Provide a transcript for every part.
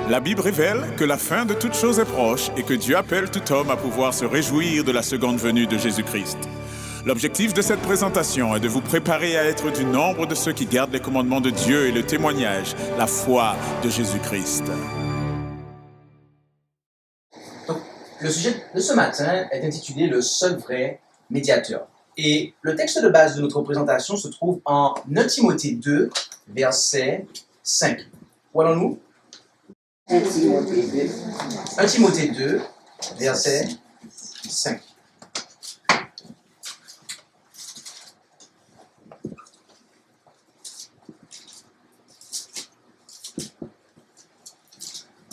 La Bible révèle que la fin de toute chose est proche et que Dieu appelle tout homme à pouvoir se réjouir de la seconde venue de Jésus-Christ. L'objectif de cette présentation est de vous préparer à être du nombre de ceux qui gardent les commandements de Dieu et le témoignage, la foi de Jésus-Christ. Donc, le sujet de ce matin est intitulé « Le seul vrai médiateur ». Et le texte de base de notre présentation se trouve en 1 Timothée 2, verset 5. Où allons-nous? 1 Timothée 2, verset 5.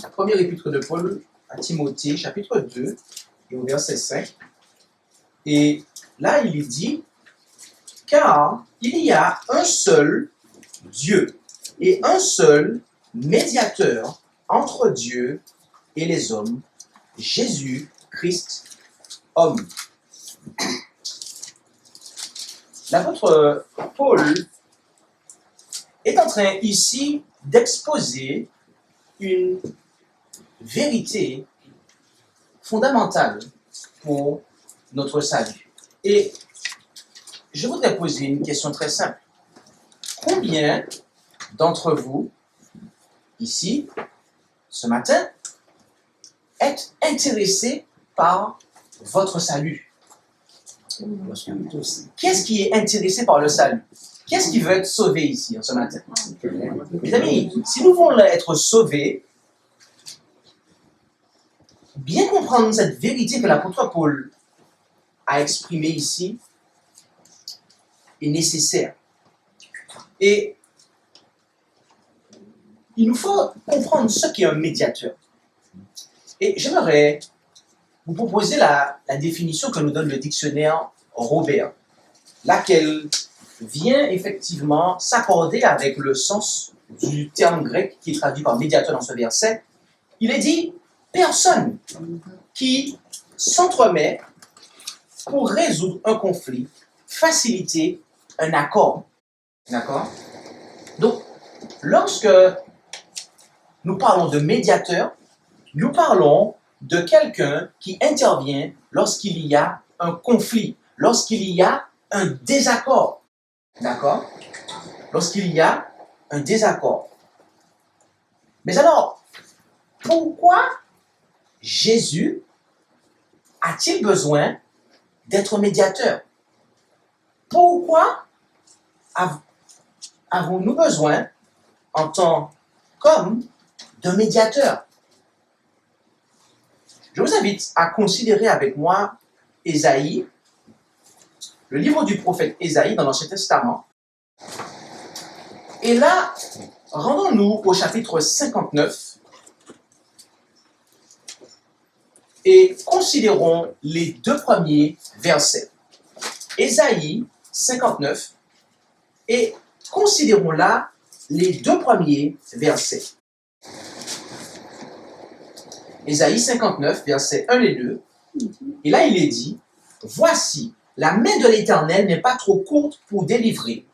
La première épître de Paul à Timothée, chapitre 2, et au verset 5. Et là, il est dit, « Car il y a un seul Dieu et un seul médiateur entre Dieu et les hommes, Jésus-Christ, homme. » L'apôtre Paul est en train ici d'exposer une vérité fondamentale pour notre salut. Et je voudrais poser une question très simple. Combien d'entre vous, ici, ce matin, êtes intéressés par votre salut? Qui est-ce qui est intéressé par le salut? Qui est-ce qui veut être sauvé ici, ce matin? Mes amis, si nous voulons être sauvés, bien comprendre cette vérité que l'apôtre Paul a exprimée ici est nécessaire. Et il nous faut comprendre ce qu'est un médiateur. Et j'aimerais vous proposer la définition que nous donne le dictionnaire Robert, laquelle vient effectivement s'accorder avec le sens du terme grec qui est traduit par médiateur dans ce verset. Il est dit « personne qui s'entremet pour résoudre un conflit, faciliter un accord. » D'accord? Donc, lorsque nous parlons de médiateur, nous parlons de quelqu'un qui intervient lorsqu'il y a un conflit, lorsqu'il y a un désaccord. D'accord? Lorsqu'il y a un désaccord. Mais alors, pourquoi Jésus a-t-il besoin d'être médiateur? Pourquoi avons-nous besoin, en tant qu'hommes, d'un médiateur? Je vous invite à considérer avec moi Ésaïe, le livre du prophète Ésaïe dans l'Ancien Testament. Et là, rendons-nous au chapitre 59 et considérons les deux premiers versets. Ésaïe 59 et considérons là les deux premiers versets. Ésaïe 59, versets 1 et 2. Et là, il est dit, « Voici, la main de l'Éternel n'est pas trop courte pour délivrer,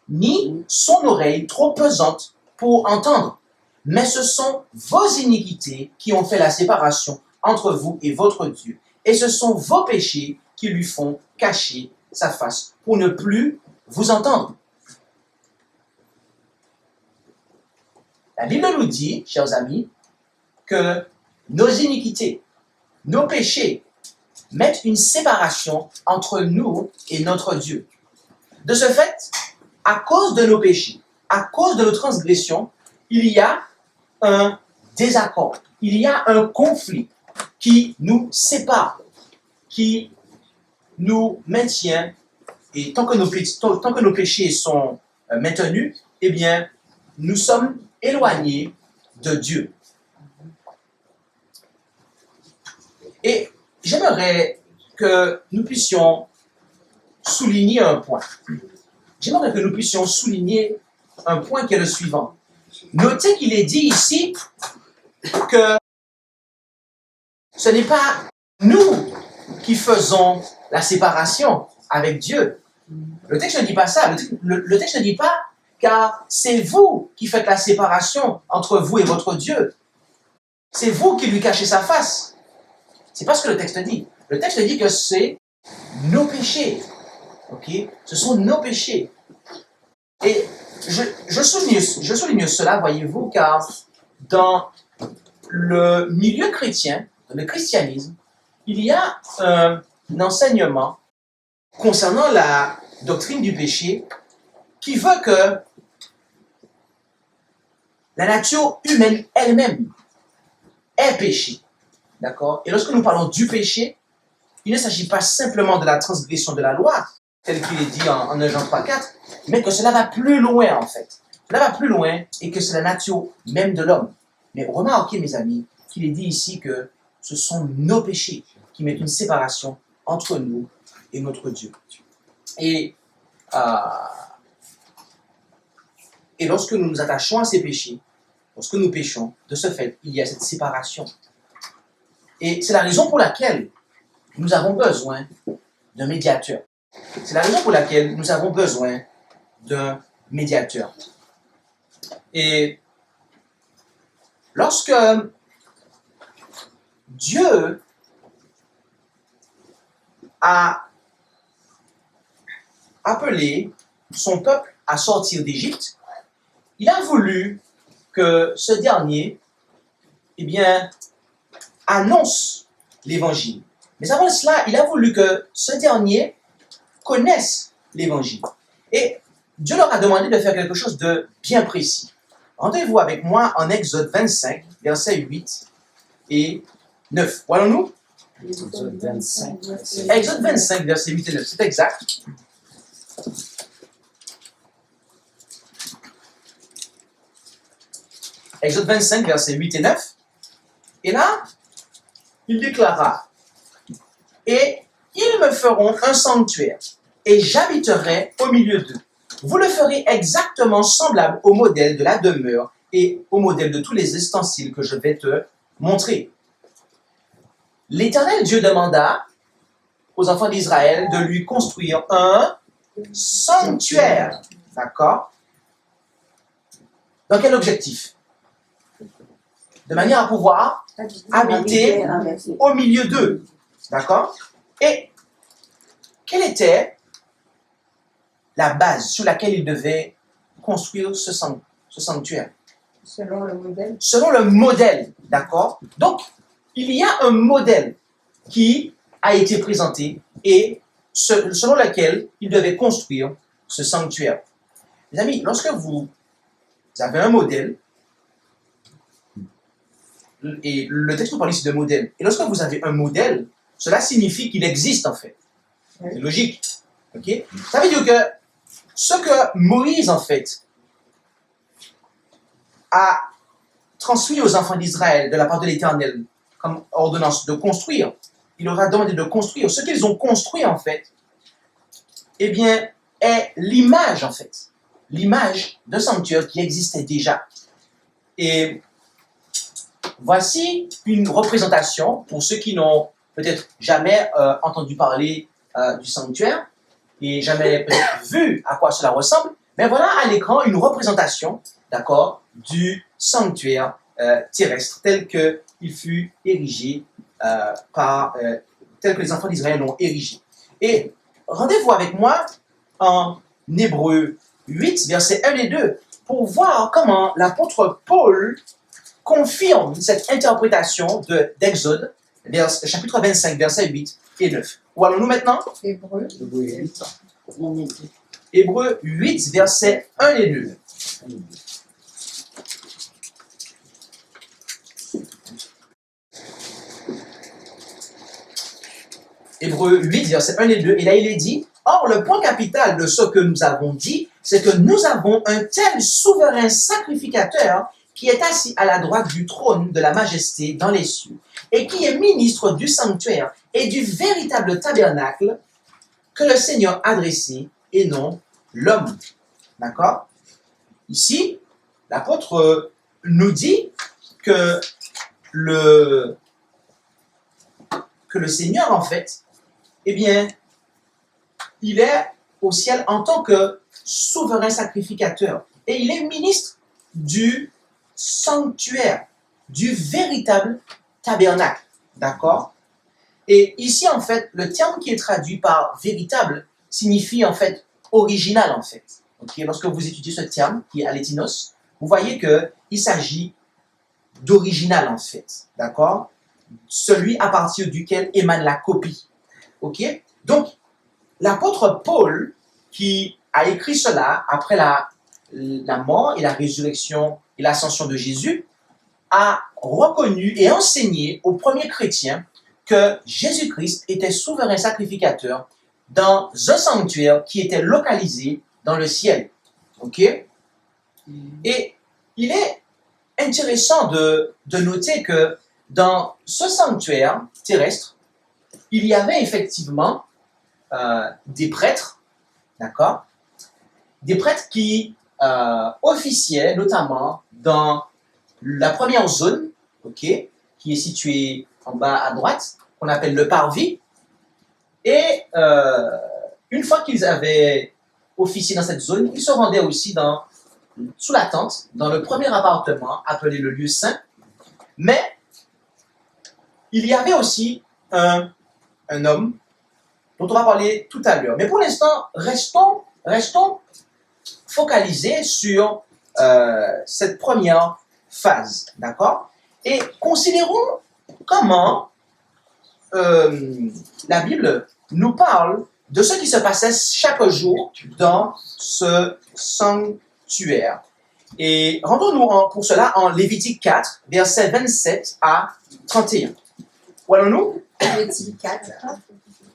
ni son oreille trop pesante pour entendre. Mais ce sont vos iniquités qui ont fait la séparation entre vous et votre Dieu. Et ce sont vos péchés qui lui font cacher sa face pour ne plus vous entendre. » La Bible nous dit, chers amis, que nos iniquités, nos péchés mettent une séparation entre nous et notre Dieu. De ce fait, à cause de nos péchés, à cause de nos transgressions, il y a un désaccord, il y a un conflit qui nous sépare, qui nous maintient, et tant que nos péchés sont maintenus, eh bien, nous sommes éloignés de Dieu. Et j'aimerais que nous puissions souligner un point. J'aimerais que nous puissions souligner un point qui est le suivant. Notez qu'il est dit ici que ce n'est pas nous qui faisons la séparation avec Dieu. Le texte ne dit pas ça. Le texte ne dit pas car c'est vous qui faites la séparation entre vous et votre Dieu. c'est vous qui lui cachez sa face. C'est pas ce que le texte dit. Le texte dit que c'est nos péchés. Ok? Ce sont nos péchés. Et je souligne cela, voyez-vous, car dans le milieu chrétien, dans le christianisme, il y a un enseignement concernant la doctrine du péché qui veut que la nature humaine elle-même est péché. D'accord? Et lorsque nous parlons du péché, il ne s'agit pas simplement de la transgression de la loi, tel qu'il est dit en 1 Jean 3,4, mais que cela va plus loin en fait. Cela va plus loin et que c'est la nature même de l'homme. Mais remarquez, mes amis, qu'il est dit ici que ce sont nos péchés qui mettent une séparation entre nous et notre Dieu. Et lorsque nous nous attachons à ces péchés, lorsque nous péchons, de ce fait, il y a cette séparation. Et c'est la raison pour laquelle nous avons besoin d'un médiateur. C'est la raison pour laquelle nous avons besoin d'un médiateur. Et lorsque Dieu a appelé son peuple à sortir d'Égypte, il a voulu que ce dernier, annonce l'Évangile. Mais avant cela, il a voulu que ce dernier connaisse l'Évangile. Et Dieu leur a demandé de faire quelque chose de bien précis. Rendez-vous avec moi en Exode 25, versets 8 et 9. Voyons-nous? Exode 25. Exode 25, versets 8 et 9. C'est exact. Exode 25, versets 8 et 9. Et là, il déclara, « Et ils me feront un sanctuaire, et j'habiterai au milieu d'eux. Vous le ferez exactement semblable au modèle de la demeure et au modèle de tous les ustensiles que je vais te montrer. » L'Éternel Dieu demanda aux enfants d'Israël de lui construire un sanctuaire. D'accord? Dans quel objectif? De manière à pouvoir habiter au milieu d'eux. D'accord? Et quelle était la base sur laquelle il devait construire ce sanctuaire? Selon le modèle. Selon le modèle, d'accord? Donc, il y a un modèle qui a été présenté et selon lequel il devait construire ce sanctuaire. Les amis, lorsque vous avez un modèle, et le texte nous parle ici de modèle, et lorsque vous avez un modèle, cela signifie qu'il existe en fait. C'est logique. Okay? Ça veut dire que ce que Moïse en fait a transmis aux enfants d'Israël de la part de l'Éternel comme ordonnance de construire, il leur a demandé de construire. Ce qu'ils ont construit en fait, est l'image en fait. L'image d'un sanctuaire qui existait déjà. Et voici une représentation pour ceux qui n'ont peut-être jamais entendu parler du sanctuaire et jamais peut-être vu à quoi cela ressemble. Mais voilà à l'écran une représentation, d'accord, du sanctuaire terrestre tel qu'il fut érigé tel que les enfants d'Israël l'ont érigé. Et rendez-vous avec moi en Hébreux 8, versets 1 et 2, pour voir comment l'apôtre Paul confirme cette interprétation d'Exode, chapitre 25, versets 8 et 9. Où allons-nous maintenant? Hébreux 8. Hébreux 8, versets 1 et 2. Hébreux 8, versets 1 et 2, et là il est dit, « Or, le point capital de ce que nous avons dit, c'est que nous avons un tel souverain sacrificateur qui est assis à la droite du trône de la majesté dans les cieux, et qui est ministre du sanctuaire et du véritable tabernacle que le Seigneur a dressé, et non l'homme. » D'accord? Ici, l'apôtre nous dit que le Seigneur, en fait, il est au ciel en tant que souverain sacrificateur. Et il est ministre du sanctuaire. du véritable tabernacle. D'accord? Et ici, en fait, le terme qui est traduit par véritable signifie en fait original, en fait. Okay? Lorsque vous étudiez ce terme, qui est alétinos, vous voyez qu'il s'agit d'original, en fait. D'accord? Celui à partir duquel émane la copie. Ok? Donc, l'apôtre Paul, qui a écrit cela après la mort et la résurrection et l'ascension de Jésus, a reconnu et enseigné aux premiers chrétiens que Jésus-Christ était souverain sacrificateur dans un sanctuaire qui était localisé dans le ciel. Ok? Et il est intéressant de noter que dans ce sanctuaire terrestre, il y avait effectivement des prêtres, d'accord? Des prêtres qui officiaient notamment dans la première zone, ok, qui est située en bas à droite, qu'on appelle le parvis. Et une fois qu'ils avaient officié dans cette zone, ils se rendaient aussi sous la tente, dans le premier appartement appelé le lieu saint. Mais il y avait aussi un homme dont on va parler tout à l'heure. Mais pour l'instant, restons focalisés sur cette première phase, d'accord? Et considérons comment la Bible nous parle de ce qui se passait chaque jour dans ce sanctuaire. Et rendons-nous pour cela en Lévitique 4, versets 27 à 31. Où allons-nous? Lévitique 4,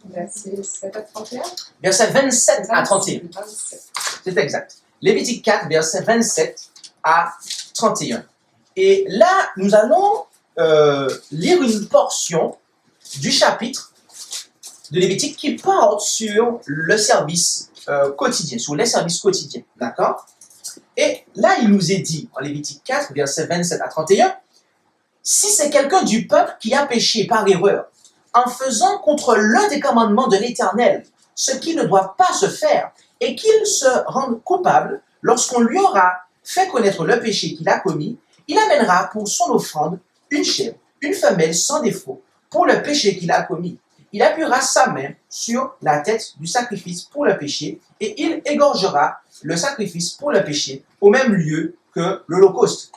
verset 7 à 31. Versets 27 à 31. 27. C'est exact. Lévitique 4, versets 27 à 31. Et là, nous allons lire une portion du chapitre de Lévitique qui porte sur le service quotidien, sur les services quotidiens. D'accord? Et là, il nous est dit, en Lévitique 4, versets 27 à 31, « Si c'est quelqu'un du peuple qui a péché par erreur, en faisant contre l'un des commandements de l'Éternel, ce qui ne doit pas se faire, et qu'il se rende coupable lorsqu'on lui aura fait connaître le péché qu'il a commis, il amènera pour son offrande une chèvre, une femelle sans défaut, pour le péché qu'il a commis. Il appuiera sa main sur la tête du sacrifice pour le péché, et il égorgera le sacrifice pour le péché au même lieu que l'Holocauste.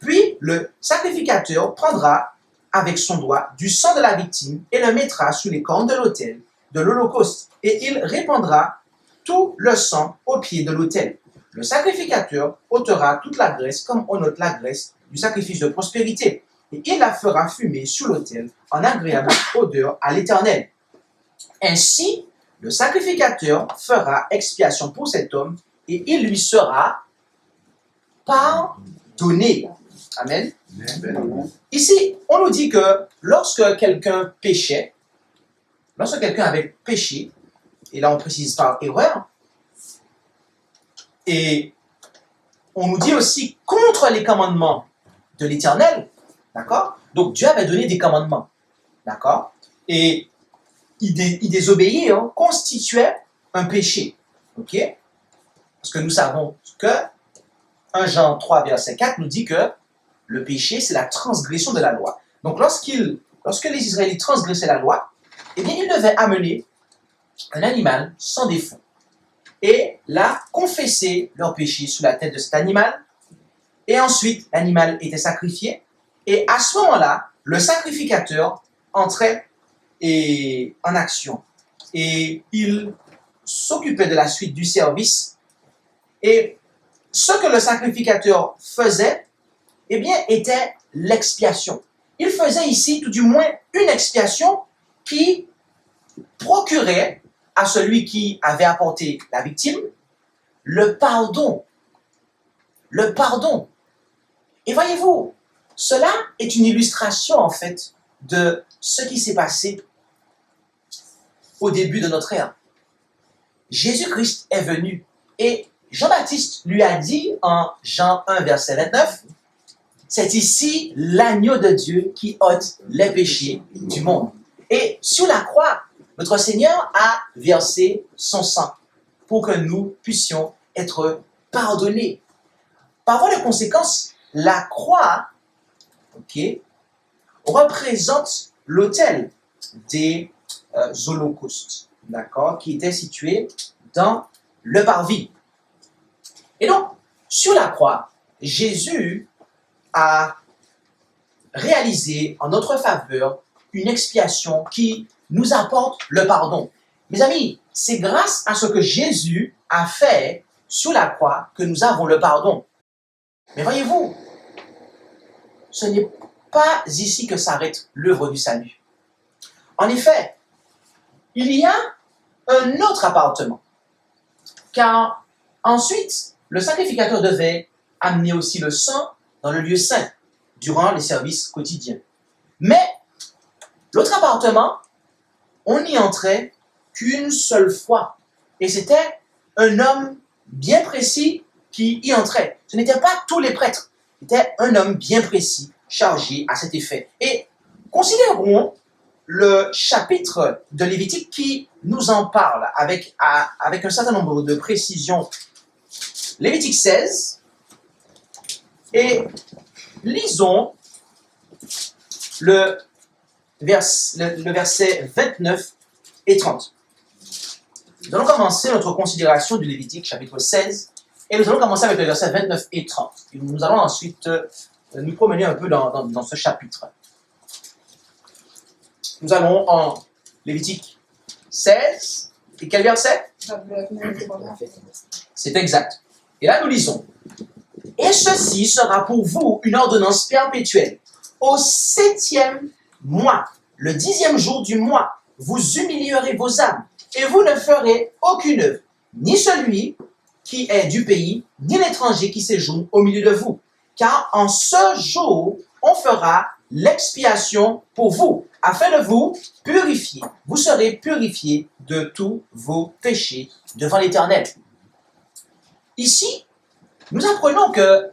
Puis le sacrificateur prendra avec son doigt du sang de la victime et le mettra sous les cornes de l'autel de l'Holocauste, et il répandra tout le sang au pied de l'autel. Le sacrificateur ôtera toute la graisse comme on ôte la graisse du sacrifice de prospérité, et il la fera fumer sur l'autel en agréable odeur à l'Éternel. Ainsi, le sacrificateur fera expiation pour cet homme, et il lui sera pardonné. Amen. Ici, on nous dit que lorsque quelqu'un péchait, lorsque quelqu'un avait péché, et là on précise par erreur, et on nous dit aussi contre les commandements de l'Éternel, d'accord? Donc Dieu avait donné des commandements, d'accord? Et y désobéir constituait un péché, ok? Parce que nous savons que 1 Jean 3, verset 4 nous dit que le péché, c'est la transgression de la loi. Donc lorsque les Israélites transgressaient la loi, eh bien ils devaient amener un animal sans défaut et là confesser leur péché sous la tête de cet animal, et ensuite l'animal était sacrifié, et à ce moment-là, le sacrificateur entrait en action, et il s'occupait de la suite du service, et ce que le sacrificateur faisait, eh bien, était l'expiation. Il faisait ici, tout du moins, une expiation qui procurait à celui qui avait apporté la victime le pardon. Le pardon. Et voyez-vous, cela est une illustration, en fait, de ce qui s'est passé au début de notre ère. Jésus-Christ est venu et Jean-Baptiste lui a dit en Jean 1, verset 29, « C'est ici l'agneau de Dieu qui ôte les péchés du monde. » Et sur la croix, notre Seigneur a versé son sang pour que nous puissions être pardonnés. Par voie de conséquence, la croix, ok, représente l'autel des holocaustes, d'accord, qui était situé dans le parvis. Et donc, sur la croix, Jésus a réalisé en notre faveur une expiation qui nous apporte le pardon. Mes amis, c'est grâce à ce que Jésus a fait sur la croix que nous avons le pardon. Mais voyez-vous, ce n'est pas ici que s'arrête l'œuvre du salut. En effet, il y a un autre appartement, car ensuite, le sacrificateur devait amener aussi le sang dans le lieu saint durant les services quotidiens. Mais l'autre appartement, on n'y entrait qu'une seule fois. Et c'était un homme bien précis qui y entrait. Ce n'était pas tous les prêtres. C'était un homme bien précis, chargé à cet effet. Et considérons le chapitre de Lévitique qui nous en parle avec un certain nombre de précisions. Lévitique 16, et lisons le verset 29 et 30. Nous allons commencer notre considération du Lévitique, chapitre 16, et nous allons commencer avec le verset 29 et 30. Et nous allons ensuite nous promener un peu dans ce chapitre. Nous allons en Lévitique 16, et quel verset? C'est exact. Et là, nous lisons. « Et ceci sera pour vous une ordonnance perpétuelle. Au 7e mois, le 10e jour du mois, vous humilierez vos âmes, et vous ne ferez aucune œuvre, ni celui qui est du pays, ni l'étranger qui séjourne au milieu de vous. Car en ce jour, on fera l'expiation pour vous, afin de vous purifier. Vous serez purifiés de tous vos péchés devant l'Éternel. » Ici, nous apprenons que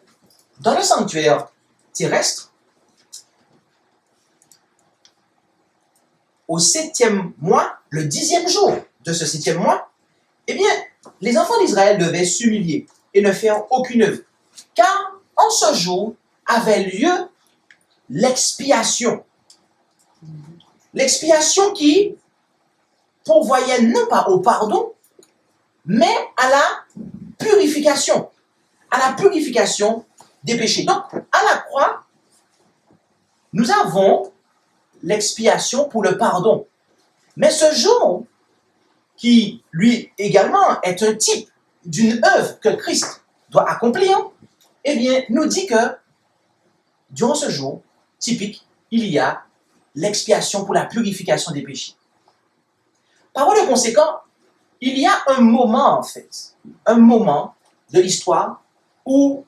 dans le sanctuaire terrestre, au 7e mois, le 10e jour de ce 7e mois, eh bien, les enfants d'Israël devaient s'humilier et ne faire aucune œuvre. Car en ce jour avait lieu l'expiation. L'expiation qui pourvoyait non pas au pardon, mais à la purification. À la purification des péchés. Donc, à la croix, nous avons l'expiation pour le pardon. Mais ce jour, qui lui également est un type d'une œuvre que Christ doit accomplir, eh bien, nous dit que durant ce jour typique, il y a l'expiation pour la purification des péchés. Par voie de conséquent, il y a un moment, en fait, un moment de l'histoire où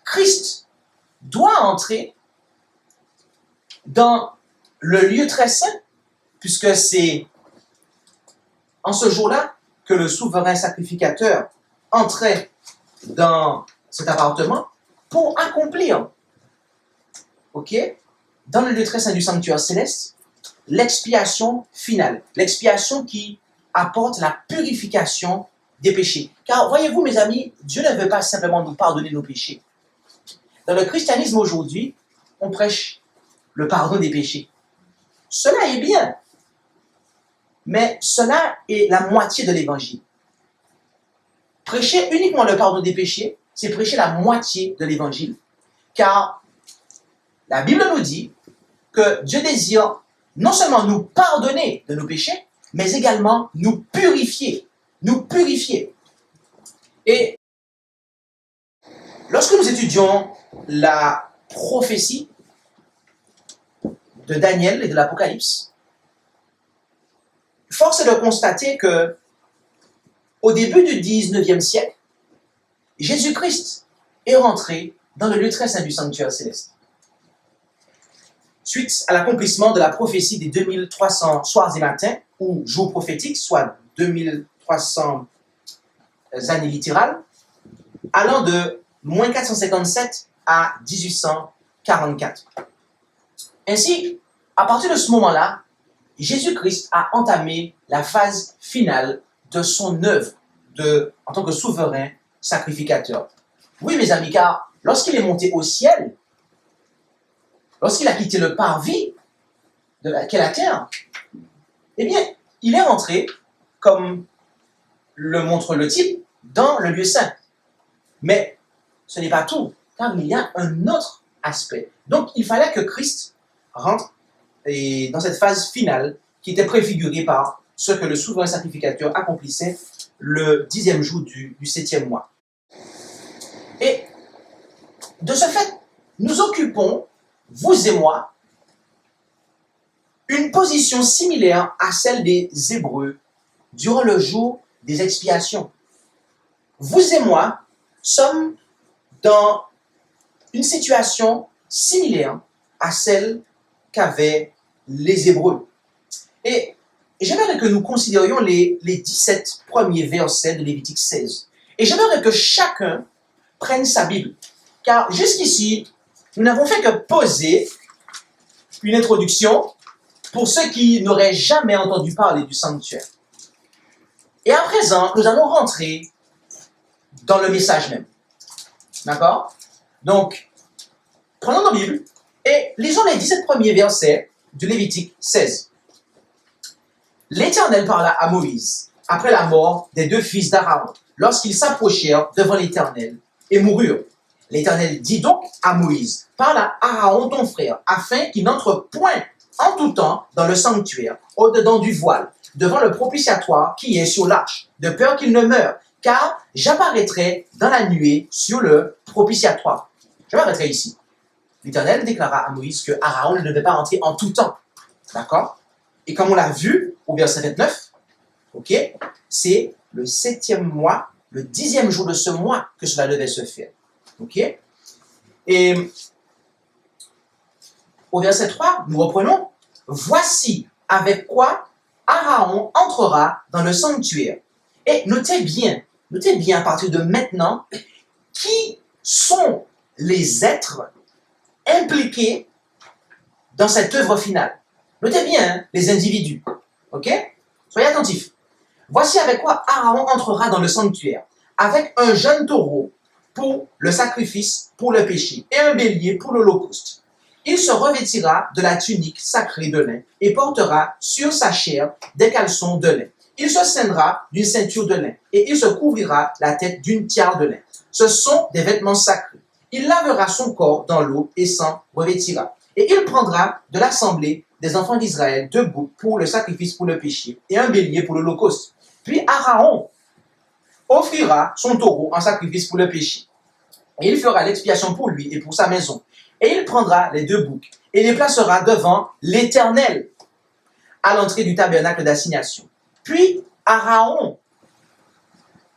Christ doit entrer dans le lieu très saint, puisque c'est en ce jour-là que le souverain sacrificateur entrait dans cet appartement pour accomplir, dans le lieu très saint du sanctuaire céleste, l'expiation finale, l'expiation qui apporte la purification des péchés. Car voyez-vous, mes amis, Dieu ne veut pas simplement nous pardonner nos péchés. Dans le christianisme aujourd'hui, on prêche le pardon des péchés. Cela est bien, mais cela est la moitié de l'évangile. Prêcher uniquement le pardon des péchés, c'est prêcher la moitié de l'évangile. Car la Bible nous dit que Dieu désire non seulement nous pardonner de nos péchés, mais également nous purifier. Nous purifier. Et lorsque nous étudions la prophétie de Daniel et de l'Apocalypse, force est de constater que au début du 19e siècle, Jésus-Christ est rentré dans le lieu très saint du sanctuaire céleste. Suite à l'accomplissement de la prophétie des 2300 soirs et matins, ou jours prophétiques, soit 2300 années littérales, allant de moins 457 à 1844. Ainsi, à partir de ce moment-là, Jésus-Christ a entamé la phase finale de son œuvre en tant que souverain sacrificateur. Oui, mes amis, car lorsqu'il est monté au ciel, lorsqu'il a quitté le parvis qu'est la terre, eh bien, il est rentré, comme le montre le type, dans le lieu saint. Mais ce n'est pas tout, car il y a un autre aspect. Donc, il fallait que Christ rentre dans cette phase finale qui était préfigurée par ce que le souverain sacrificateur accomplissait le 10e jour du 7e mois. Et de ce fait, nous occupons, vous et moi, une position similaire à celle des Hébreux durant le jour des expiations. Vous et moi sommes dans une situation similaire à celle qu'avaient les Hébreux. Et j'aimerais que nous considérions les 17 premiers versets de Lévitique 16. Et j'aimerais que chacun prenne sa Bible. Car jusqu'ici, nous n'avons fait que poser une introduction pour ceux qui n'auraient jamais entendu parler du sanctuaire. Et à présent, nous allons rentrer dans le message même. D'accord? Donc, prenons nos Bibles et lisons les 17 premiers versets de Lévitique 16. L'Éternel parla à Moïse après la mort des 2 fils d'Aaron, lorsqu'ils s'approchèrent devant l'Éternel et moururent. L'Éternel dit donc à Moïse, parle à Aaron ton frère, afin qu'il n'entre point en tout temps dans le sanctuaire, au-dedans du voile, devant le propitiatoire qui est sur l'arche, de peur qu'il ne meure, car j'apparaîtrai dans la nuée sur le propitiatoire. J'apparaîtrai ici. L'Éternel déclara à Moïse que Aaron ne devait pas entrer en tout temps. D'accord? Et comme on l'a vu au verset 29, ok, c'est le 7e mois, le 10e jour de ce mois que cela devait se faire. Ok? Et au verset 3, nous reprenons. Voici avec quoi Aaron entrera dans le sanctuaire. Et notez bien à partir de maintenant, qui sont les êtres impliqués dans cette œuvre finale. Notez bien les individus. Ok? Soyez attentifs. Voici avec quoi Aaron entrera dans le sanctuaire. Avec un jeune taureau pour le sacrifice, pour le péché, et un bélier pour l'holocauste. Il se revêtira de la tunique sacrée de lin et portera sur sa chair des caleçons de lin. Il se ceindra d'une ceinture de lin et il se couvrira la tête d'une tiare de lin. Ce sont des vêtements sacrés. Il lavera son corps dans l'eau et s'en revêtira. Et il prendra de l'assemblée des enfants d'Israël 2 boucs pour le sacrifice pour le péché et un bélier pour l'holocauste. Puis Aaron offrira son taureau en sacrifice pour le péché. Et il fera l'expiation pour lui et pour sa maison. Et il prendra les 2 boucs et les placera devant l'Éternel à l'entrée du tabernacle d'assignation. Puis Aaron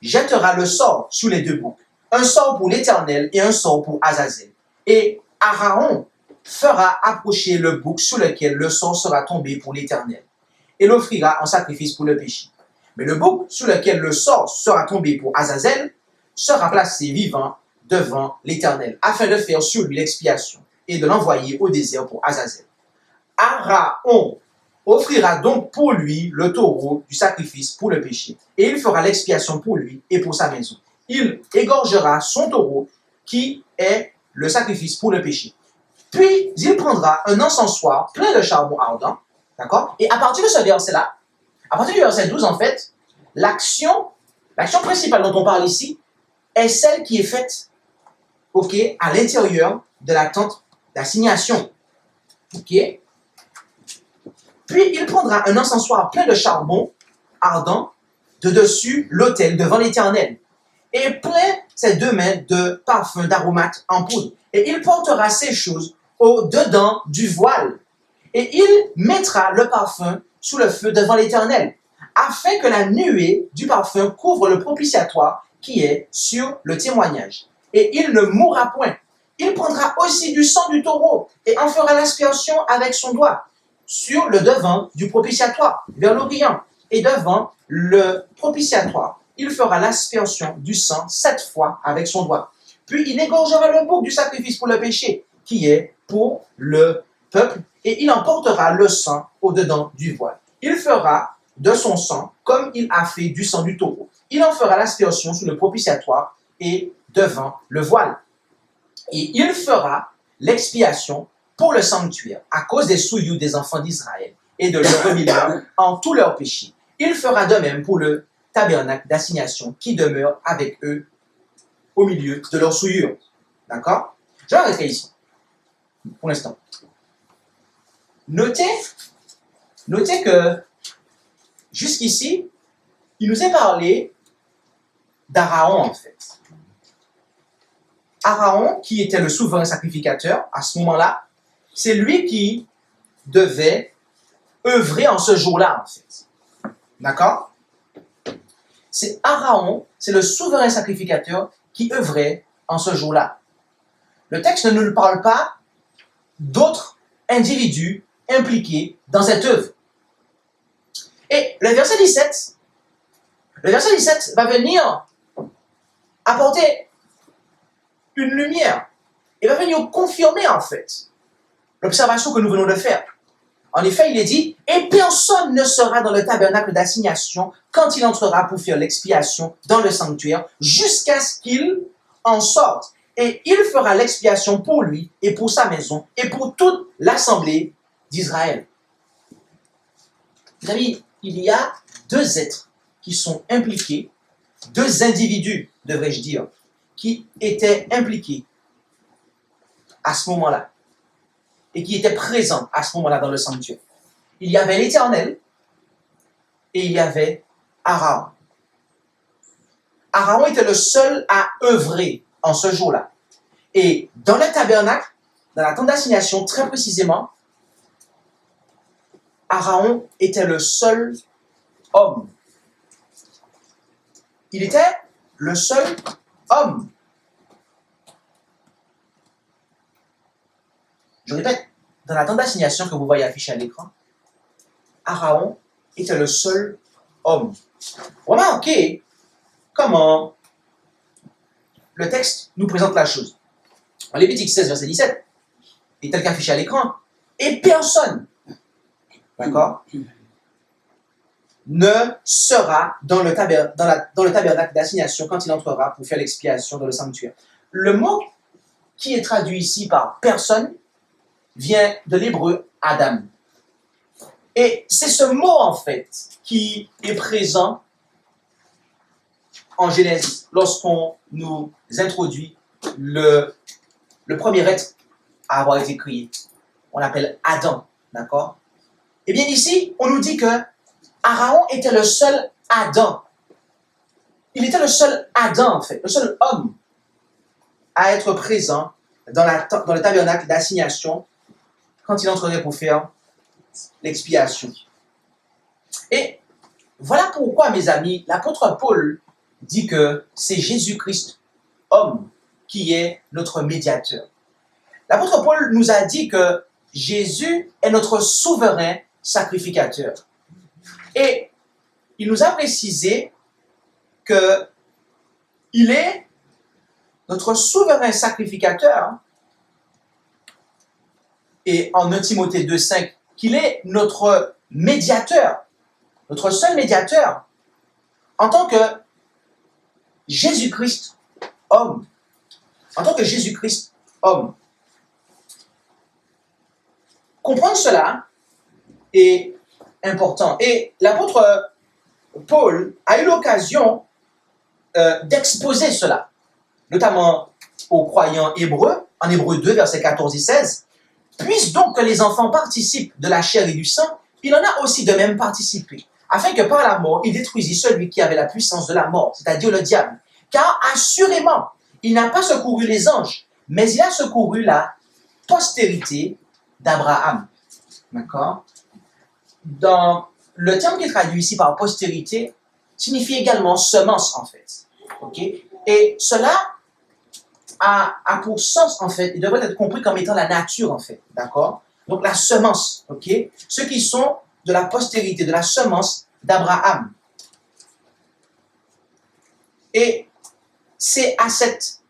jettera le sort sous les 2 boucs, un sort pour l'Éternel et un sort pour Azazel. Et Aaron fera approcher le bouc sur lequel le sort sera tombé pour l'Éternel et l'offrira en sacrifice pour le péché. Mais le bouc sur lequel le sort sera tombé pour Azazel sera placé vivant devant l'Éternel, afin de faire sur lui l'expiation et de l'envoyer au désert pour Azazel. Aaron offrira donc pour lui le taureau du sacrifice pour le péché, et il fera l'expiation pour lui et pour sa maison. Il égorgera son taureau, qui est le sacrifice pour le péché. Puis, il prendra un encensoir plein de charbon ardent, d'accord? Et à partir de ce verset-là, à partir du verset 12, en fait, l'action principale dont on parle ici est celle qui est faite, ok, à l'intérieur de la tente d'assignation. Ok? Puis il prendra un encensoir plein de charbon ardent de dessus l'autel devant l'Éternel et plein ses 2 mains de parfums d'aromates en poudre. Et il portera ces choses au-dedans du voile. Et il mettra le parfum sous le feu devant l'Éternel, afin que la nuée du parfum couvre le propitiatoire qui est sur le témoignage. Et il ne mourra point. Il prendra aussi du sang du taureau et en fera l'aspersion avec son doigt sur le devant du propitiatoire, vers l'Orient, et devant le propitiatoire. Il fera l'aspersion du sang 7 fois avec son doigt. Puis il égorgera le bouc du sacrifice pour le péché, qui est pour le peuple, et il emportera le sang au-dedans du voile. Il fera de son sang comme il a fait du sang du taureau. Il en fera l'aspersion sur le propitiatoire et devant le voile. Et il fera l'expiation pour le sanctuaire, à cause des souillures des enfants d'Israël et de leur rébellion en tous leurs péchés. Il fera de même pour le tabernacle d'assignation qui demeure avec eux au milieu de leurs souillures. D'accord? Je vais arrêter ici, pour l'instant. Notez que jusqu'ici, il nous est parlé d'Aaron, en fait. Aaron, qui était le souverain sacrificateur à ce moment-là, c'est lui qui devait œuvrer en ce jour-là, en fait. D'accord? C'est Aaron, c'est le souverain sacrificateur qui œuvrait en ce jour-là. Le texte ne nous parle pas d'autres individus impliqués dans cette œuvre. Et le verset 17 va venir apporter une lumière. Il va venir confirmer, en fait, l'observation que nous venons de faire. En effet, il est dit, « Et personne ne sera dans le tabernacle d'assignation quand il entrera pour faire l'expiation dans le sanctuaire, jusqu'à ce qu'il en sorte. Et il fera l'expiation pour lui et pour sa maison et pour toute l'assemblée d'Israël. » Mes amis, il y a deux êtres qui sont impliqués, deux individus, devrais-je dire, qui étaient impliqués à ce moment-là et qui étaient présents à ce moment-là dans le sanctuaire. Il y avait l'Éternel et il y avait Aaron. Aaron était le seul à œuvrer en ce jour-là. Et dans le tabernacle, dans la tente d'assignation, très précisément, Aaron était le seul homme. Il était le seul homme. Je répète, dans la tente d'assignation que vous voyez affichée à l'écran, Aaron était le seul homme. Remarquez comment le texte nous présente la chose. En Lévitique 16, verset 17, est tel qu'affiché à l'écran, et personne, d'accord, ne sera dans le tabernacle d'assignation quand il entrera pour faire l'expiation dans le sanctuaire. Le mot qui est traduit ici par personne vient de l'hébreu Adam. Et c'est ce mot, en fait, qui est présent en Genèse lorsqu'on nous introduit le premier être à avoir été créé. On l'appelle Adam, d'accord? Et bien ici, on nous dit que Aaron était le seul Adam. Il était le seul Adam, en fait, le seul homme à être présent dans le tabernacle d'assignation quand il entrerait pour faire l'expiation. Et voilà pourquoi, mes amis, l'apôtre Paul dit que c'est Jésus-Christ, homme, qui est notre médiateur. L'apôtre Paul nous a dit que Jésus est notre souverain sacrificateur. Et il nous a précisé que il est notre souverain sacrificateur, et en 1 Timothée 2,5, qu'il est notre médiateur, notre seul médiateur, en tant que Jésus-Christ homme. En tant que Jésus-Christ homme. Comprendre cela est important. Et l'apôtre Paul a eu l'occasion d'exposer cela, notamment aux croyants hébreux, en Hébreux 2, versets 14 et 16. Puisse donc que les enfants participent de la chair et du sang, il en a aussi de même participé, afin que par la mort, il détruisit celui qui avait la puissance de la mort, c'est-à-dire le diable. Car assurément, il n'a pas secouru les anges, mais il a secouru la postérité d'Abraham. D'accord? Dans le terme qui est traduit ici par postérité, signifie également semence, en fait. Ok? Et cela a pour sens, en fait, il devrait être compris comme étant la nature, en fait. D'accord? Donc la semence, ok? Ceux qui sont de la postérité, de la semence d'Abraham. Et c'est à cette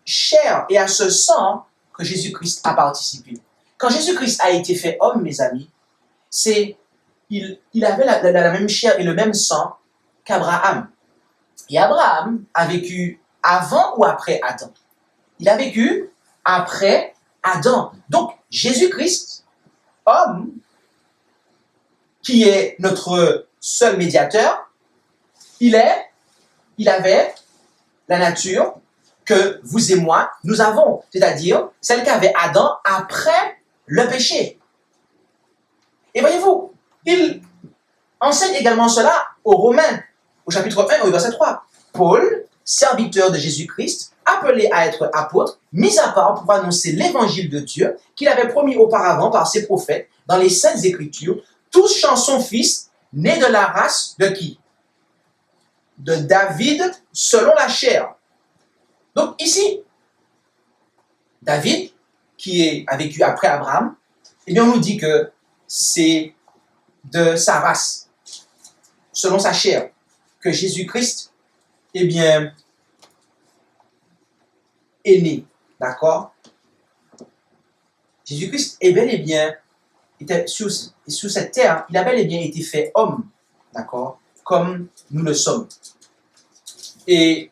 chair et à ce sang que Jésus-Christ a participé. Quand Jésus-Christ a été fait homme, mes amis, il avait la même chair et le même sang qu'Abraham. Et Abraham a vécu avant ou après Adam? Il a vécu après Adam. Donc, Jésus-Christ, homme, qui est notre seul médiateur, il avait la nature que vous et moi, nous avons, c'est-à-dire celle qu'avait Adam après le péché. Et voyez-vous, il enseigne également cela aux Romains, au chapitre 1 au verset 3. Paul, serviteur de Jésus-Christ, appelé à être apôtre, mis à part pour annoncer l'évangile de Dieu qu'il avait promis auparavant par ses prophètes dans les Saintes Écritures, touchant son fils, né de la race de qui? De David selon la chair. Donc ici, David, qui a vécu après Abraham, eh bien on nous dit que c'est de sa race, selon sa chair, que Jésus-Christ, eh bien, est né. D'accord? Jésus-Christ est bel et bien, était sur cette terre, il a bel et bien été fait homme. D'accord? Comme nous le sommes. Et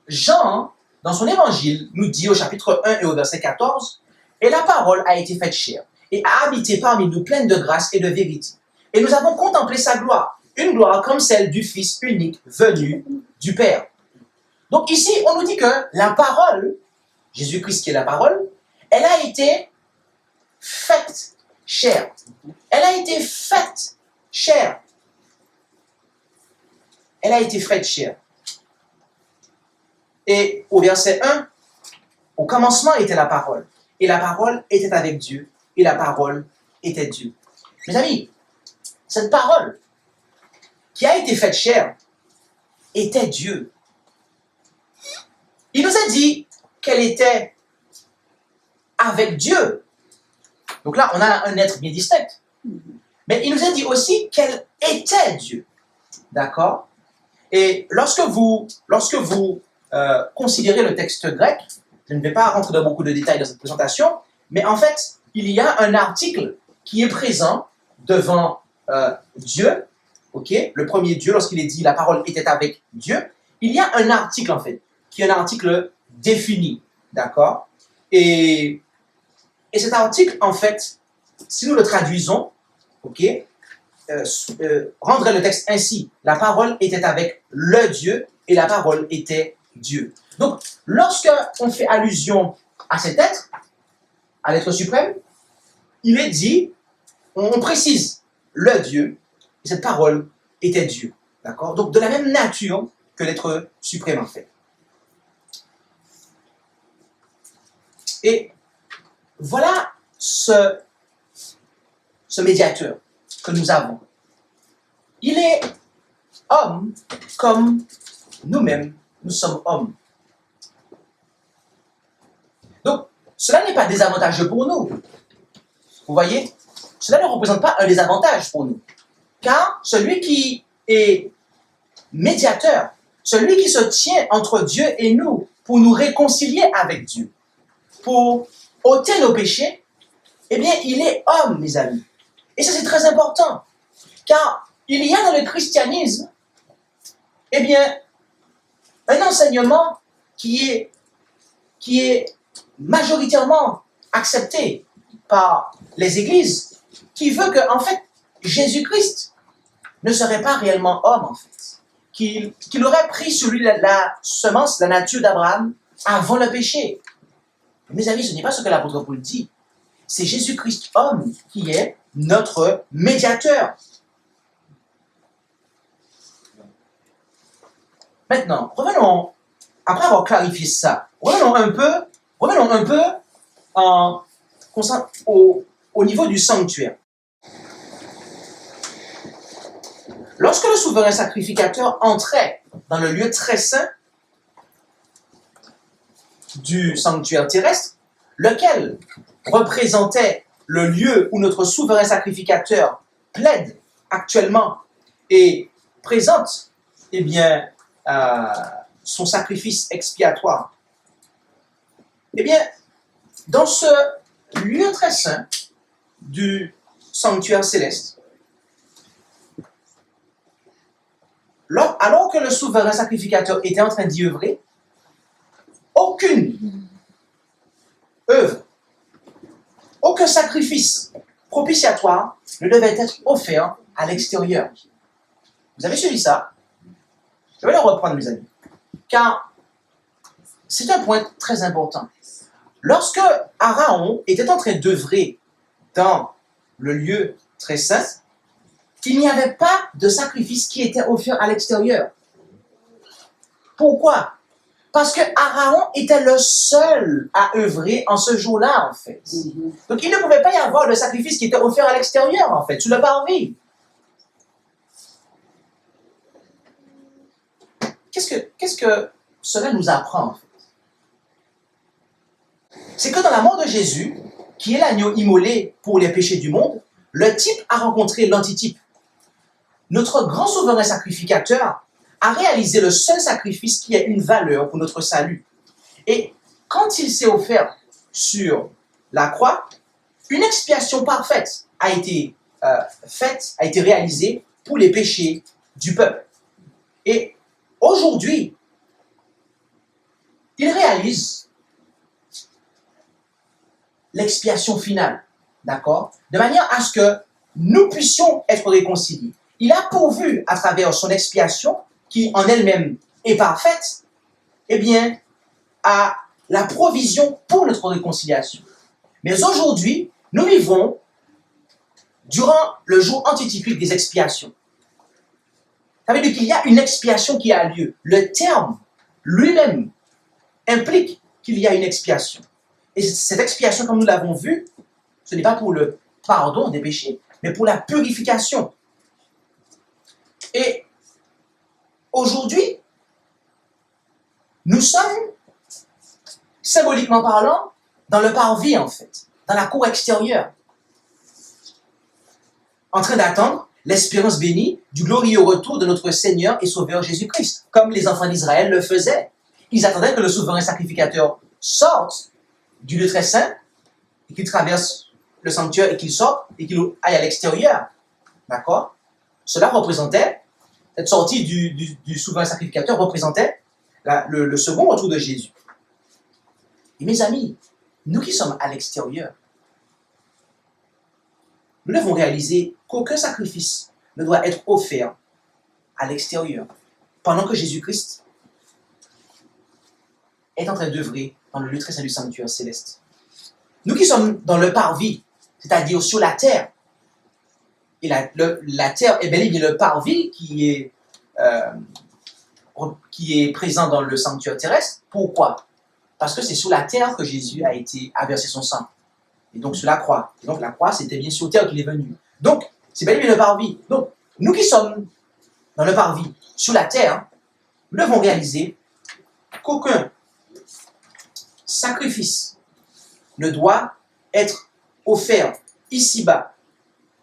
Jean, dans son évangile, nous dit au chapitre 1 et au verset 14, « Et la parole a été faite chair, et a habité parmi nous pleine de grâce et de vérité. Et nous avons contemplé sa gloire, une gloire comme celle du Fils unique venu du Père. » Donc ici, on nous dit que la parole, Jésus-Christ qui est la parole, elle a été faite chair. Elle a été faite chair. Elle a été faite chair. Et au verset 1, au commencement était la parole. Et la parole était avec Dieu. Et la parole était Dieu. Mes amis, cette parole qui a été faite chair était Dieu. Il nous a dit qu'elle était avec Dieu. Donc là, on a un être bien distinct. Mais il nous a dit aussi qu'elle était Dieu. D'accord? Et lorsque vous considérez le texte grec, je ne vais pas rentrer dans beaucoup de détails dans cette présentation, mais en fait, il y a un article qui est présent devant Dieu, ok? Le premier Dieu, lorsqu'il est dit la parole était avec Dieu, il y a un article en fait, qui est un article défini, d'accord? Et cet article, en fait, si nous le traduisons, ok, rendrait le texte ainsi, la parole était avec le Dieu et la parole était Dieu. Donc, lorsque on fait allusion à cet être, à l'être suprême, il est dit, on précise le Dieu, et cette parole était Dieu. D'accord? Donc, de la même nature que l'être suprême en fait. Et voilà ce médiateur que nous avons. Il est homme comme nous-mêmes, nous sommes hommes. Donc, cela n'est pas désavantageux pour nous. Vous voyez? Cela ne représente pas un désavantage pour nous. Car celui qui est médiateur, celui qui se tient entre Dieu et nous pour nous réconcilier avec Dieu, pour ôter nos péchés, eh bien, il est homme, mes amis. Et ça, c'est très important. Car il y a dans le christianisme, eh bien, un enseignement qui est majoritairement accepté par les églises, qui veut que, en fait, Jésus-Christ ne serait pas réellement homme, en fait. Qu'il aurait pris sur lui la semence, la nature d'Abraham avant le péché. Mes amis, ce n'est pas ce que l'apôtre Paul dit. C'est Jésus-Christ, homme, qui est notre médiateur. Maintenant, revenons, après avoir clarifié ça, revenons un peu au niveau du sanctuaire. Lorsque le souverain sacrificateur entrait dans le lieu très saint du sanctuaire terrestre, lequel représentait le lieu où notre souverain sacrificateur plaide actuellement et présente, eh bien, son sacrifice expiatoire. Eh bien, dans ce lieu très saint du sanctuaire céleste, alors que le souverain sacrificateur était en train d'y œuvrer, aucune œuvre aucun sacrifice propitiatoire ne devait être offert à l'extérieur. Vous avez suivi ça? Je vais le reprendre, mes amis. Car c'est un point très important. Lorsque Aaron était en train d'œuvrer dans le lieu très saint, il n'y avait pas de sacrifice qui était offert à l'extérieur. Pourquoi? Parce que Aaron était le seul à œuvrer en ce jour-là, en fait. Donc, il ne pouvait pas y avoir de sacrifice qui était offert à l'extérieur, en fait, sous le parvis. Qu'est-ce que cela nous apprend, en fait? C'est que dans la mort de Jésus, qui est l'agneau immolé pour les péchés du monde, le type a rencontré l'antitype. Notre grand souverain sacrificateur a réalisé le seul sacrifice qui a une valeur pour notre salut. Et quand il s'est offert sur la croix, une expiation parfaite a été réalisée pour les péchés du peuple. Et aujourd'hui, il réalise l'expiation finale, d'accord? De manière à ce que nous puissions être réconciliés. Il a pourvu à travers son expiation, qui en elle-même est parfaite, eh bien, à la provision pour notre réconciliation. Mais aujourd'hui, nous vivons durant le jour antitypique des expiations. Ça veut dire qu'il y a une expiation qui a lieu. Le terme lui-même implique qu'il y a une expiation. Et cette expiation, comme nous l'avons vu, ce n'est pas pour le pardon des péchés, mais pour la purification. Et aujourd'hui, nous sommes, symboliquement parlant, dans le parvis, en fait, dans la cour extérieure, en train d'attendre l'espérance bénie du glorieux retour de notre Seigneur et Sauveur Jésus-Christ, comme les enfants d'Israël le faisaient. Ils attendaient que le souverain sacrificateur sorte du lieu très saint, et qu'il traverse le sanctuaire et qu'il sorte et qu'il aille à l'extérieur. D'accord? Cela représentait, cette sortie du souverain sacrificateur représentait le second retour de Jésus. Et mes amis, nous qui sommes à l'extérieur, nous devons réaliser qu'aucun sacrifice ne doit être offert à l'extérieur, pendant que Jésus-Christ est en train d'œuvrer dans le lieu très saint du sanctuaire céleste. Nous qui sommes dans le parvis, c'est-à-dire sur la terre, et la terre est bel et bien le parvis qui est présent dans le sanctuaire terrestre. Pourquoi? Parce que c'est sur la terre que Jésus a versé son sang. Et donc sur la croix. Et donc la croix, c'était bien sur terre qu'il est venu. Donc, c'est bel et bien le parvis. Donc, nous qui sommes dans le parvis, sur la terre, nous devons réaliser qu'aucun sacrifice ne doit être offert ici-bas,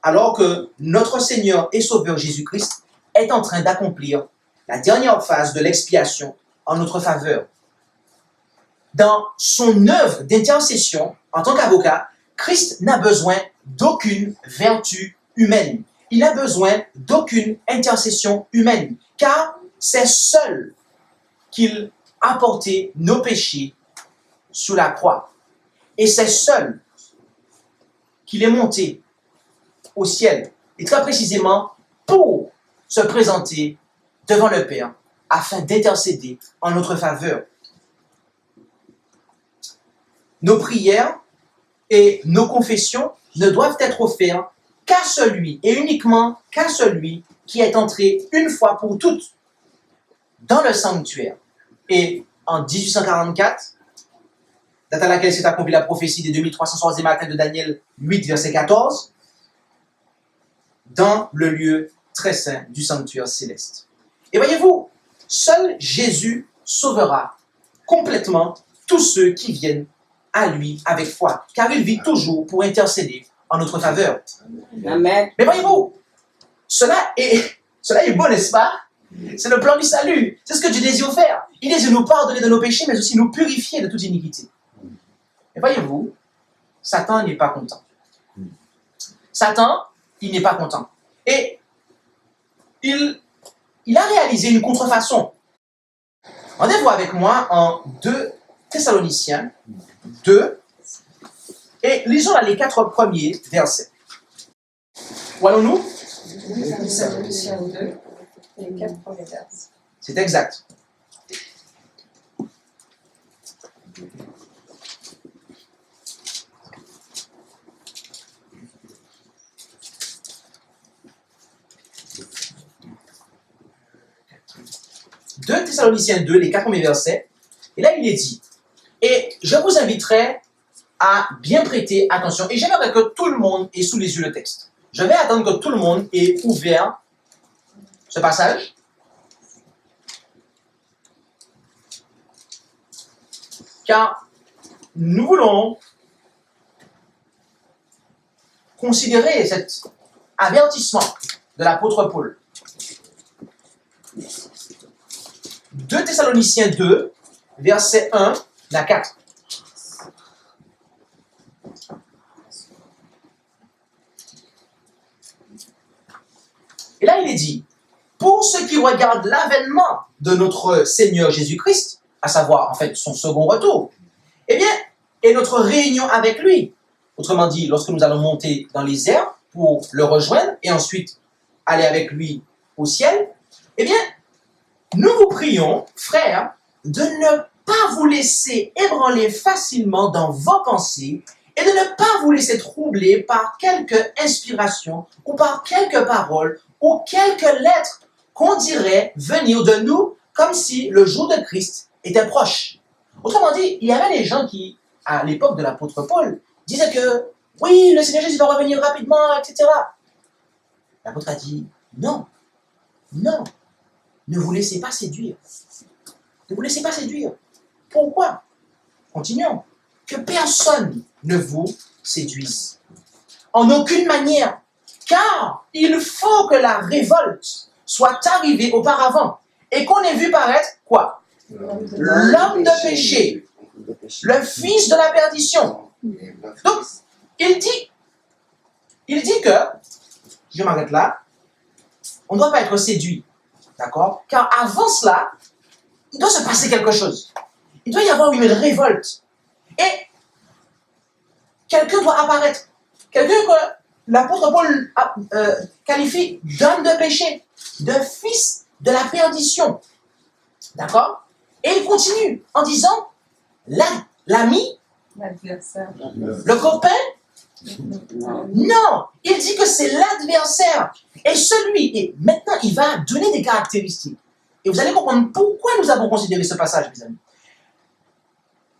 alors que notre Seigneur et Sauveur Jésus-Christ est en train d'accomplir la dernière phase de l'expiation en notre faveur. Dans son œuvre d'intercession, en tant qu'avocat, Christ n'a besoin d'aucune vertu humaine. Il n'a besoin d'aucune intercession humaine, car c'est seul qu'il a porté nos péchés sur la croix. Et c'est seul qu'il est monté au ciel, et très précisément pour se présenter devant le Père, afin d'intercéder en notre faveur. Nos prières et nos confessions ne doivent être offertes qu'à celui, et uniquement qu'à celui qui est entré une fois pour toutes dans le sanctuaire. Et en 1844, date à laquelle s'est accomplie la prophétie des 2300 matin de Daniel 8, verset 14, dans le lieu très saint du sanctuaire céleste. Et voyez-vous, seul Jésus sauvera complètement tous ceux qui viennent à lui avec foi, car il vit toujours pour intercéder en notre faveur. Amen. Mais voyez-vous, cela est beau, n'est-ce pas? C'est le plan du salut. C'est ce que Dieu désire faire. Il désire nous pardonner de nos péchés, mais aussi nous purifier de toute iniquité. Mais voyez-vous, Satan n'est pas content. Satan, il n'est pas content. Et il a réalisé une contrefaçon. Rendez-vous avec moi en 2 Thessaloniciens 2, Et lisons là les 4 premiers versets. Où allons-nous? Thessaloniciens 2, les 4 premiers versets. C'est exact. Deux Thessaloniciens 2, les 4 premiers versets. Et là, il est dit, et je vous inviterai à bien prêter attention. Et j'aimerais que tout le monde ait sous les yeux le texte. Je vais attendre que tout le monde ait ouvert ce passage. Car nous voulons considérer cet avertissement de l'apôtre Paul. 2 Thessaloniciens 2, versets 1 à 4. Et là, il est dit, pour ceux qui regardent l'avènement de notre Seigneur Jésus-Christ, à savoir, en fait, son second retour, eh bien, et notre réunion avec lui, autrement dit, lorsque nous allons monter dans les airs pour le rejoindre et ensuite aller avec lui au ciel, eh bien, nous vous prions, frères, de ne pas vous laisser ébranler facilement dans vos pensées et de ne pas vous laisser troubler par quelque inspiration ou par quelques paroles ou quelques lettres qu'on dirait venir de nous comme si le jour de Christ était proche. Autrement dit, il y avait des gens qui, à l'époque de l'apôtre Paul, disaient que oui, le Seigneur Jésus va revenir rapidement, etc. L'apôtre a dit non, non, ne vous laissez pas séduire. Ne vous laissez pas séduire. Pourquoi? Continuons. Que personne ne vous séduise. En aucune manière. Car il faut que la révolte soit arrivée auparavant et qu'on ait vu paraître quoi? L'homme de péché, le fils de la perdition. Donc, il dit que, je m'arrête là, on ne doit pas être séduit. D'accord? Car avant cela, il doit se passer quelque chose. Il doit y avoir une révolte. Et quelqu'un doit apparaître. Quelqu'un que l'apôtre Paul qualifie d'homme de péché, de fils de la perdition. D'accord? Et il continue en disant, l'ami, L'adversaire. le copain, non, il dit que c'est l'adversaire. Et et maintenant il va donner des caractéristiques. Et vous allez comprendre pourquoi nous avons considéré ce passage, mes amis.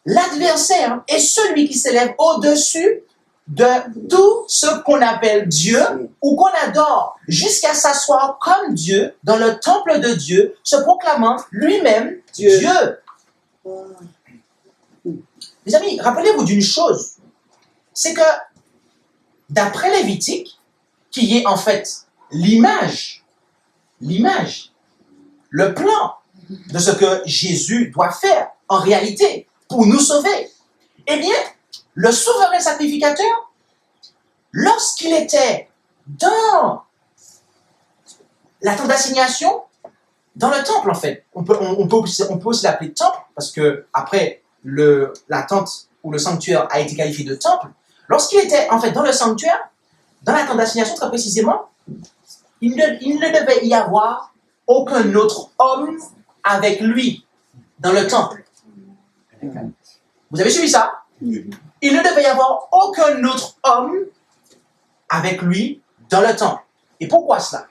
L'adversaire est celui qui s'élève au-dessus de tout ce qu'on appelle Dieu ou qu'on adore, jusqu'à s'asseoir comme Dieu dans le temple de Dieu, se proclamant lui-même Dieu. Mes amis, rappelez-vous d'une chose, c'est que d'après Lévitique, qui est en fait l'image, le plan de ce que Jésus doit faire en réalité pour nous sauver, eh bien, le souverain sacrificateur, lorsqu'il était dans la tente d'assignation, dans le temple en fait, on peut aussi l'appeler temple, parce que après la tente ou le sanctuaire a été qualifié de temple, lorsqu'il était en fait dans le sanctuaire, dans la tente d'assignation très précisément, il ne devait y avoir aucun autre homme avec lui dans le temple. Vous avez suivi ça? Il ne devait y avoir aucun autre homme avec lui dans le temple. Et pourquoi cela?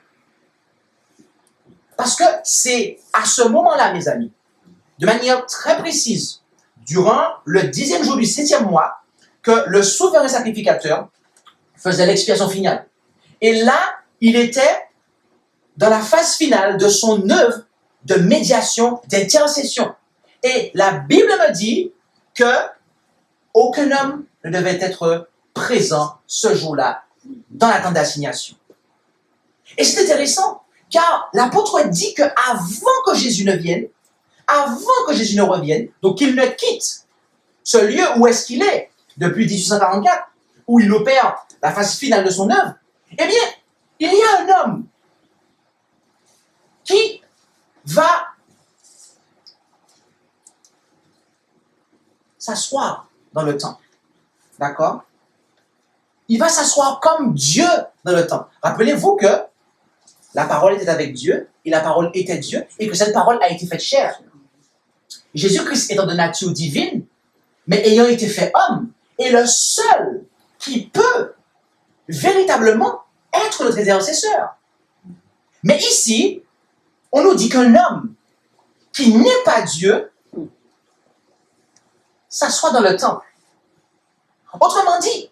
Parce que c'est à ce moment-là, mes amis, de manière très précise, durant le 10e jour du 7e mois, que le souverain sacrificateur faisait l'expiation finale. Et là, il était dans la phase finale de son œuvre de médiation, d'intercession. Et la Bible me dit que aucun homme ne devait être présent ce jour-là dans la tente d'assignation. Et c'est intéressant, car l'apôtre dit qu'avant que Jésus ne vienne, avant que Jésus ne revienne, donc qu'il ne quitte ce lieu où est-ce qu'il est depuis 1844, où il opère la phase finale de son œuvre, eh bien, il y a un homme qui va s'asseoir dans le temple. D'accord? il va s'asseoir comme Dieu dans le temps. Rappelez-vous que la parole était avec Dieu, et la parole était Dieu, et que cette parole a été faite chair. Jésus-Christ étant de nature divine, mais ayant été fait homme, est le seul qui peut véritablement être notre intercesseur. Mais ici, on nous dit qu'un homme qui n'est pas Dieu s'assoit dans le temple. Autrement dit,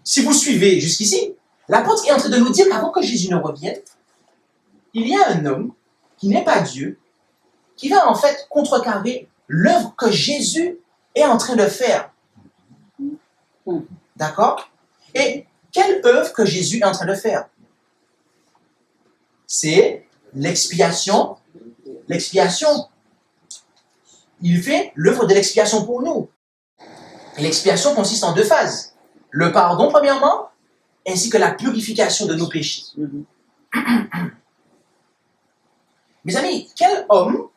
si vous suivez jusqu'ici, l'apôtre est en train de nous dire qu'avant que Jésus ne revienne, il y a un homme qui n'est pas Dieu, qui va en fait contrecarrer l'œuvre que Jésus est en train de faire. D'accord? Et quelle œuvre que Jésus est en train de faire? C'est l'expiation. L'expiation. Il fait l'œuvre de l'expiation pour nous. L'expiation consiste en deux phases. Le pardon, premièrement, ainsi que la purification de nos péchés. Mes amis, quel homme,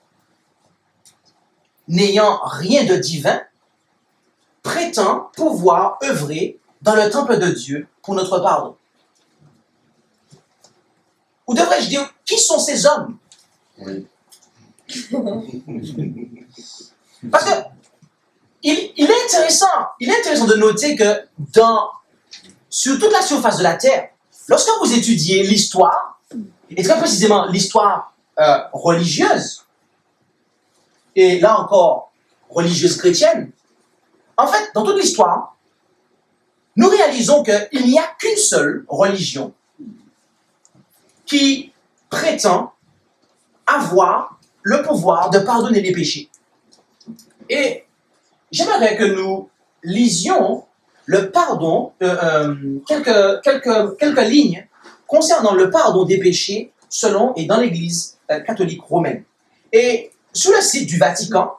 n'ayant rien de divin, prétend pouvoir œuvrer dans le temple de Dieu pour notre pardon? Ou devrais-je dire, qui sont ces hommes? Oui. Parce que il est intéressant de noter que sur toute la surface de la Terre, lorsque vous étudiez l'histoire, et très précisément l'histoire religieuse, et là encore, religieuse chrétienne, en fait, dans toute l'histoire, nous réalisons qu'il n'y a qu'une seule religion qui prétend avoir le pouvoir de pardonner les péchés. Et j'aimerais que nous lisions le pardon, quelques lignes concernant le pardon des péchés selon et dans l'Église catholique romaine. Et sur le site du Vatican,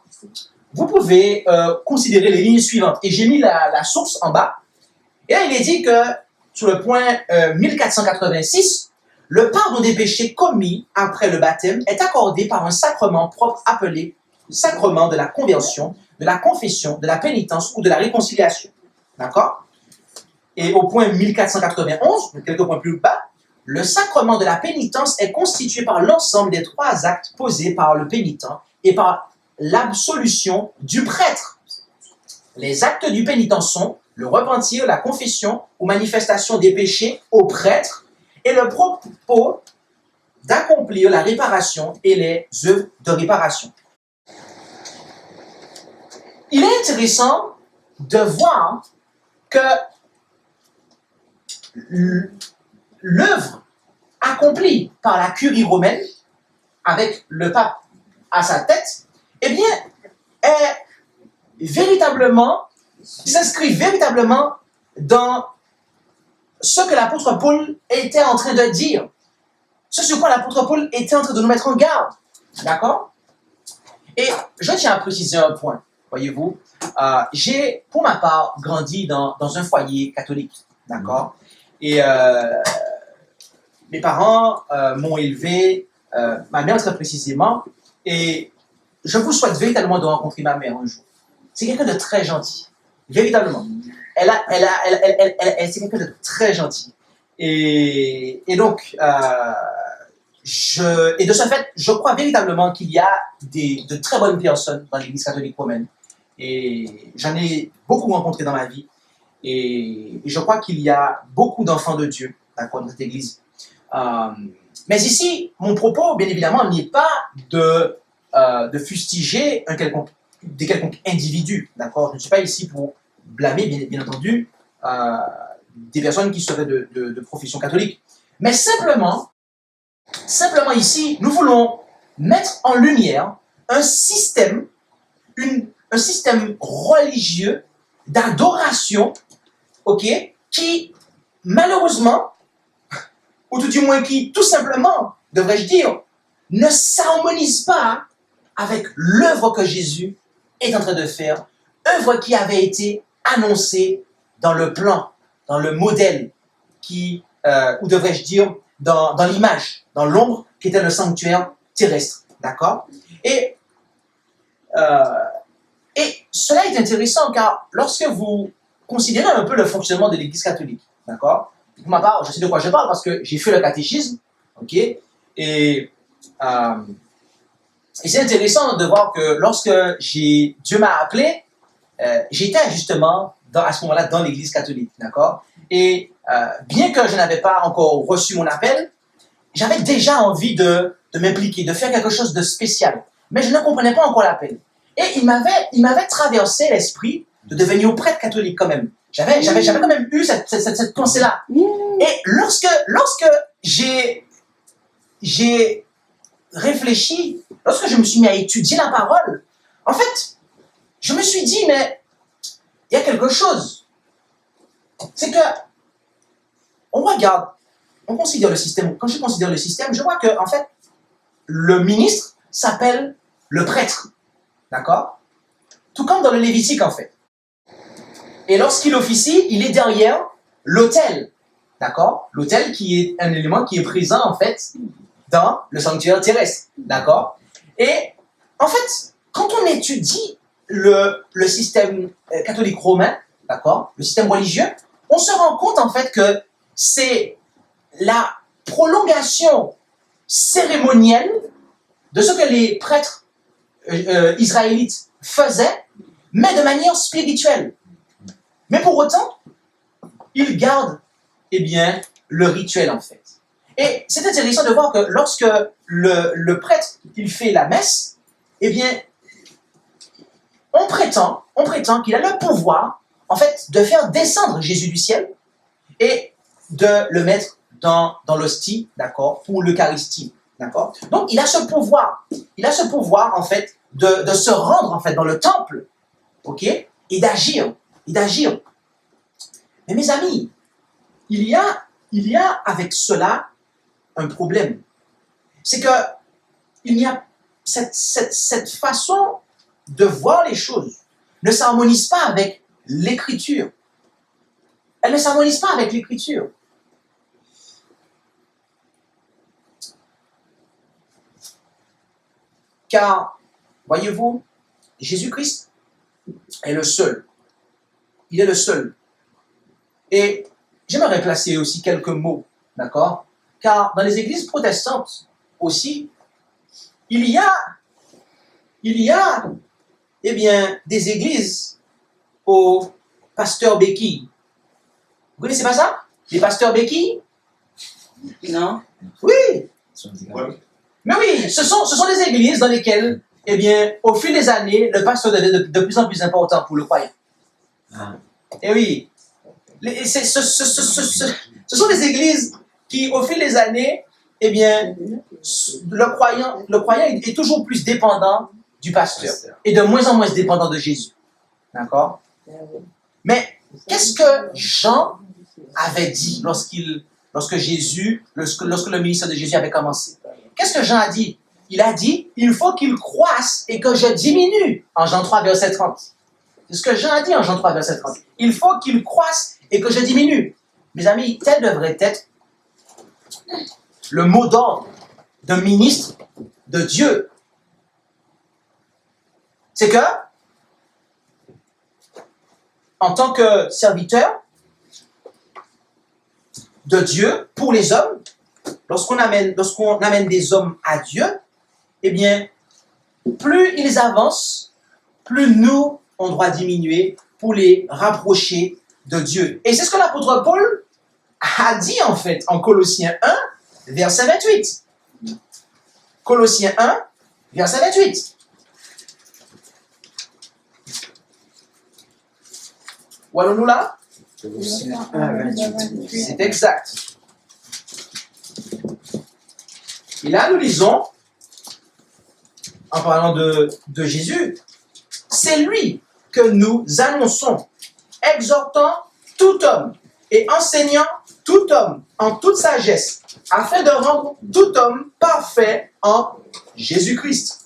vous pouvez considérer les lignes suivantes. Et j'ai mis la source en bas. Et là, il est dit que sur le point 1486, le pardon des péchés commis après le baptême est accordé par un sacrement propre appelé sacrement de la conversion, de la confession, de la pénitence ou de la réconciliation. D'accord? Et au point 1491, quelques points plus bas, le sacrement de la pénitence est constitué par l'ensemble des trois actes posés par le pénitent et par l'absolution du prêtre. Les actes du pénitent sont le repentir, la confession ou manifestation des péchés au prêtre et le propos d'accomplir la réparation et les œuvres de réparation. Il est intéressant de voir que l'œuvre accomplie par la curie romaine, avec le pape à sa tête, eh bien, s'inscrit véritablement dans ce que l'apôtre Paul était en train de dire. Ce sur quoi l'apôtre Paul était en train de nous mettre en garde. D'accord? Et je tiens à préciser un point. Voyez-vous, j'ai, pour ma part, grandi dans un foyer catholique. D'accord? Et mes parents m'ont élevé, ma mère très précisément, et je vous souhaite véritablement de rencontrer ma mère un jour. C'est quelqu'un de très gentil, véritablement. C'est quelqu'un de très gentil. Et donc, et de ce fait, je crois véritablement qu'il y a de très bonnes personnes dans l'Église catholique romaine. Et j'en ai beaucoup rencontré dans ma vie. Et je crois qu'il y a beaucoup d'enfants de Dieu, d'accord, dans cette Église. Mais ici, mon propos, bien évidemment, n'est pas de fustiger des quelconques individus, d'accord. Je ne suis pas ici pour blâmer, bien entendu, des personnes qui seraient de profession catholique. Mais simplement ici, nous voulons mettre en lumière un système religieux d'adoration, ok, qui malheureusement, ou tout du moins qui tout simplement, devrais-je dire, ne s'harmonise pas avec l'œuvre que Jésus est en train de faire, œuvre qui avait été annoncée dans le plan, dans le modèle, ou devrais-je dire, dans l'image, dans l'ombre qui était le sanctuaire terrestre. D'accord? Et cela est intéressant car lorsque vous considérez un peu le fonctionnement de l'Église catholique, D'accord? Pour ma part, je sais de quoi je parle parce que j'ai fait le catéchisme. OK? Et c'est intéressant de voir que lorsque Dieu m'a appelé, j'étais justement à ce moment-là dans l'Église catholique. D'accord? Et bien que je n'avais pas encore reçu mon appel, j'avais déjà envie de m'impliquer, de faire quelque chose de spécial. Mais je ne comprenais pas encore l'appel. Et il m'avait traversé l'esprit de devenir prêtre catholique quand même. J'avais quand même eu cette pensée-là. Et lorsque j'ai réfléchi, lorsque je me suis mis à étudier la parole, en fait, je me suis dit, mais il y a quelque chose. C'est que, on regarde, on considère le système. Quand je considère le système, je vois que, en fait, le ministre s'appelle le prêtre. D'accord? Tout comme dans le Lévitique, en fait. Et lorsqu'il officie, il est derrière l'autel. D'accord? L'autel qui est un élément qui est présent, en fait, dans le sanctuaire terrestre. D'accord? Et, en fait, quand on étudie le système catholique romain, d'accord? Le système religieux, on se rend compte, en fait, que c'est la prolongation cérémonielle de ce que les prêtres israélites faisaient, mais de manière spirituelle. Mais pour autant, ils gardent, eh bien, le rituel, en fait. Et c'est intéressant de voir que lorsque le prêtre, il fait la messe, eh bien, on prétend qu'il a le pouvoir, en fait, de faire descendre Jésus du ciel et de le mettre dans l'hostie, d'accord, pour l'Eucharistie, d'accord. Donc, il a ce pouvoir, en fait, de se rendre, en fait, dans le temple, ok, et d'agir. Mais mes amis, il y a avec cela un problème. C'est que il y a cette façon de voir les choses ne s'harmonise pas avec l'Écriture. Elle ne s'harmonise pas avec l'Écriture. Car, voyez-vous, Jésus-Christ est le seul. Il est le seul. Et j'aimerais placer aussi quelques mots, d'accord? Car dans les églises protestantes aussi, il y a, eh bien, des églises aux pasteurs béquilles. Vous connaissez pas ça? Les pasteurs béquilles? Non. Oui. Mais oui, ce sont des églises dans lesquelles, eh bien, au fil des années, le pasteur devient de plus en plus important pour le croyant. Et oui, ce sont des églises qui, au fil des années, eh bien, le croyant est toujours plus dépendant du pasteur et de moins en moins dépendant de Jésus. D'accord? Mais qu'est-ce que Jean avait dit lorsque le ministère de Jésus avait commencé? Qu'est-ce que Jean a dit? Il a dit, il faut qu'il croisse et que je diminue, en Jean 3, verset 30. C'est ce que Jean a dit en Jean 3, verset 30. Il faut qu'il croisse et que je diminue. Mes amis, tel devrait être le mot d'ordre d'un ministre de Dieu. C'est que, en tant que serviteur de Dieu pour les hommes, lorsqu'on amène des hommes à Dieu, eh bien, plus ils avancent, plus nous, on doit diminuer pour les rapprocher de Dieu. Et c'est ce que l'apôtre Paul a dit, en fait, en Colossiens 1, verset 28. Colossiens 1, verset 28. Où allons-nous là? Colossiens 1, 28. C'est exact. Et là, nous lisons, en parlant de Jésus, c'est lui que nous annonçons, exhortant tout homme et enseignant tout homme en toute sagesse, afin de rendre tout homme parfait en Jésus-Christ.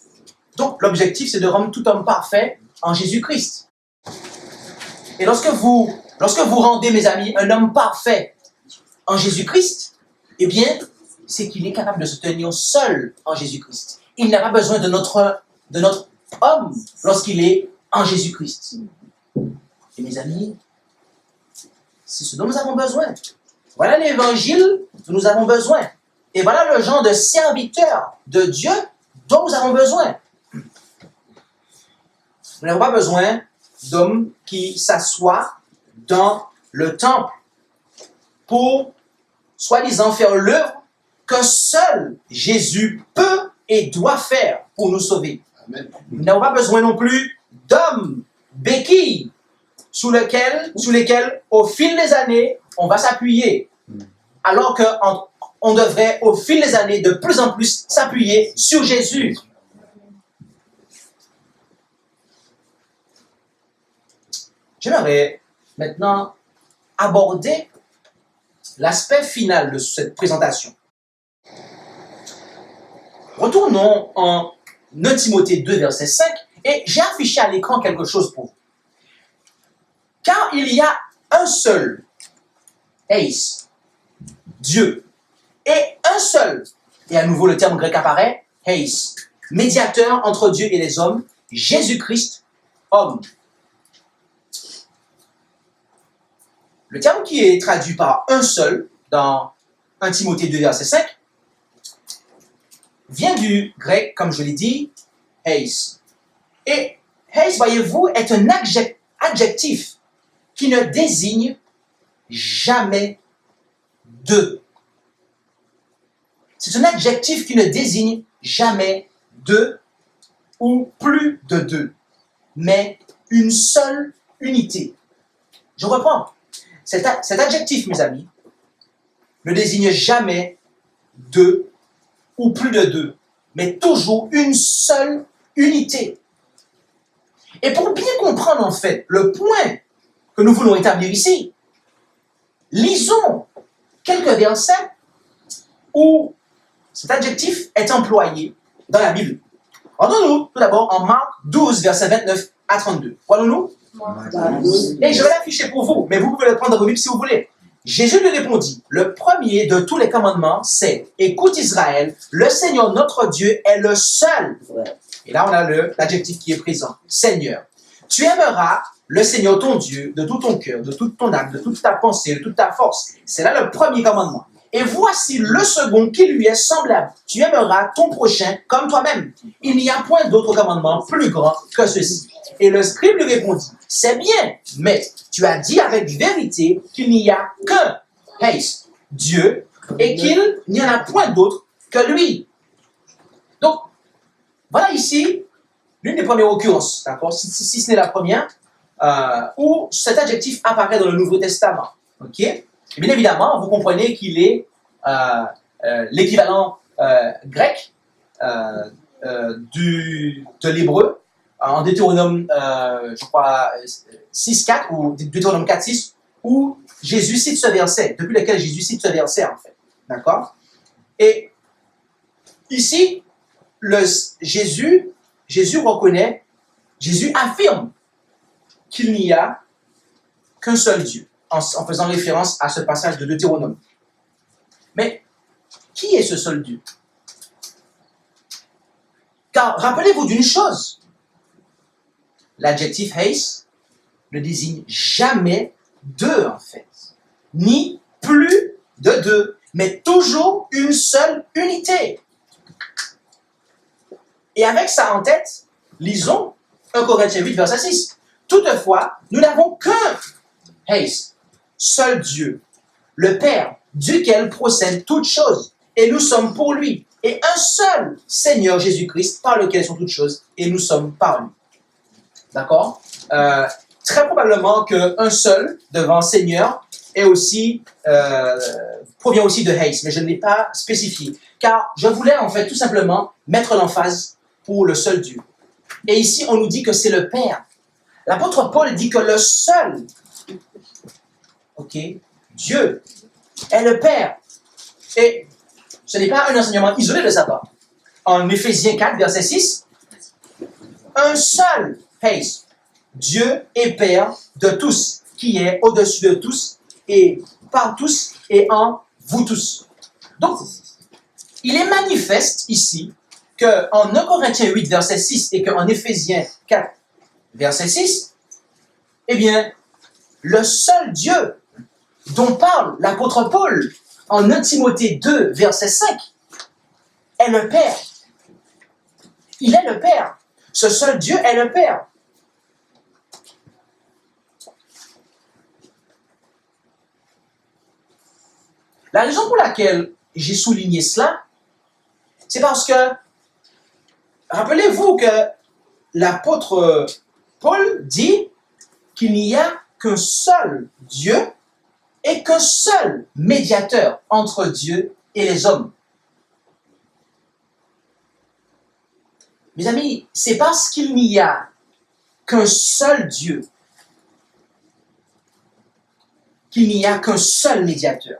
Donc, l'objectif, c'est de rendre tout homme parfait en Jésus-Christ. Et lorsque vous rendez, mes amis, un homme parfait en Jésus-Christ, eh bien, c'est qu'il est capable de se tenir seul en Jésus-Christ. Il n'a pas besoin de notre homme lorsqu'il est en Jésus-Christ. Et mes amis, c'est ce dont nous avons besoin. Voilà l'évangile dont nous avons besoin. Et voilà le genre de serviteur de Dieu dont nous avons besoin. Nous n'avons pas besoin d'hommes qui s'assoient dans le temple pour, soi-disant, faire l'œuvre que seul Jésus peut et doit faire pour nous sauver. Amen. Nous n'avons pas besoin non plus d'hommes béquilles sur lesquels, au fil des années, on va s'appuyer. Alors qu'on devrait, au fil des années, de plus en plus s'appuyer sur Jésus. J'aimerais maintenant aborder l'aspect final de cette présentation. Retournons en 1 Timothée 2, verset 5, et j'ai affiché à l'écran quelque chose pour vous. Car il y a un seul Eis, Dieu, et un seul, et à nouveau le terme grec apparaît, Eis, médiateur entre Dieu et les hommes, Jésus-Christ, homme. Le terme qui est traduit par un seul dans 1 Timothée 2, verset 5, vient du grec, comme je l'ai dit, Eis. Et Eis, voyez-vous, est un adjectif qui ne désigne jamais deux. C'est un adjectif qui ne désigne jamais deux ou plus de deux, mais une seule unité. Je reprends. Cet adjectif, mes amis, ne désigne jamais deux ou plus de deux, mais toujours une seule unité. Et pour bien comprendre en fait le point que nous voulons établir ici, lisons quelques versets où cet adjectif est employé dans la Bible. Rendons-nous tout d'abord en Marc 12, versets 29 à 32. Voyons-nous? Et je vais l'afficher pour vous, mais vous pouvez le prendre dans vos Bibles si vous voulez. Jésus lui répondit, le premier de tous les commandements, c'est, écoute Israël, le Seigneur notre Dieu est le seul. Et là, on a l'adjectif qui est présent, Seigneur. Tu aimeras le Seigneur ton Dieu de tout ton cœur, de toute ton âme, de toute ta pensée, de toute ta force. C'est là le premier commandement. Et voici le second qui lui est semblable. Tu aimeras ton prochain comme toi-même. Il n'y a point d'autre commandement plus grand que ceci. Et le scribe lui répondit, c'est bien, mais tu as dit avec vérité qu'il n'y a qu'un Dieu et qu'il n'y en a point d'autre que lui. Donc, voilà ici l'une des premières occurrences, d'accord, si ce n'est la première, où cet adjectif apparaît dans le Nouveau Testament. Ok? Et bien évidemment, vous comprenez qu'il est l'équivalent grec de l'hébreu en Deutéronome, je crois, 6.4 ou Deutéronome 4.6, où Jésus cite ce verset, depuis lequel Jésus cite ce verset en fait. D'accord? Et ici, Jésus reconnaît, Jésus affirme qu'il n'y a qu'un seul Dieu, en faisant référence à ce passage de Deutéronome. Mais qui est ce seul Dieu? Car rappelez-vous d'une chose, l'adjectif Eis ne désigne jamais deux en fait, ni plus de deux, mais toujours une seule unité. Et avec ça en tête, lisons 1 Corinthiens 8, verset 6. Toutefois, nous n'avons qu'un Eis, seul Dieu, le Père, duquel procèdent toutes choses, et nous sommes pour lui, et un seul Seigneur Jésus-Christ, par lequel sont toutes choses, et nous sommes par lui. D'accord? Très probablement qu'un seul devant Seigneur est aussi, provient aussi de Eis, mais je ne l'ai pas spécifié, car je voulais en fait tout simplement mettre l'emphase pour le seul Dieu. Et ici, on nous dit que c'est le Père. L'apôtre Paul dit que le seul, Dieu est le Père. Et ce n'est pas un enseignement isolé de sa part. En Éphésiens 4, verset 6, un seul Eis, Dieu est Père de tous, qui est au-dessus de tous, et par tous, et en vous tous. Donc, il est manifeste ici qu'en 1 Corinthiens 8, verset 6, et qu'en Éphésiens 4, verset 6, eh bien, le seul Dieu dont parle l'apôtre Paul en 1 Timothée 2, verset 5, est le Père. Il est le Père. Ce seul Dieu est le Père. La raison pour laquelle j'ai souligné cela, c'est parce que, rappelez-vous que l'apôtre Paul dit qu'il n'y a qu'un seul Dieu et qu'un seul médiateur entre Dieu et les hommes. Mes amis, c'est parce qu'il n'y a qu'un seul Dieu qu'il n'y a qu'un seul médiateur.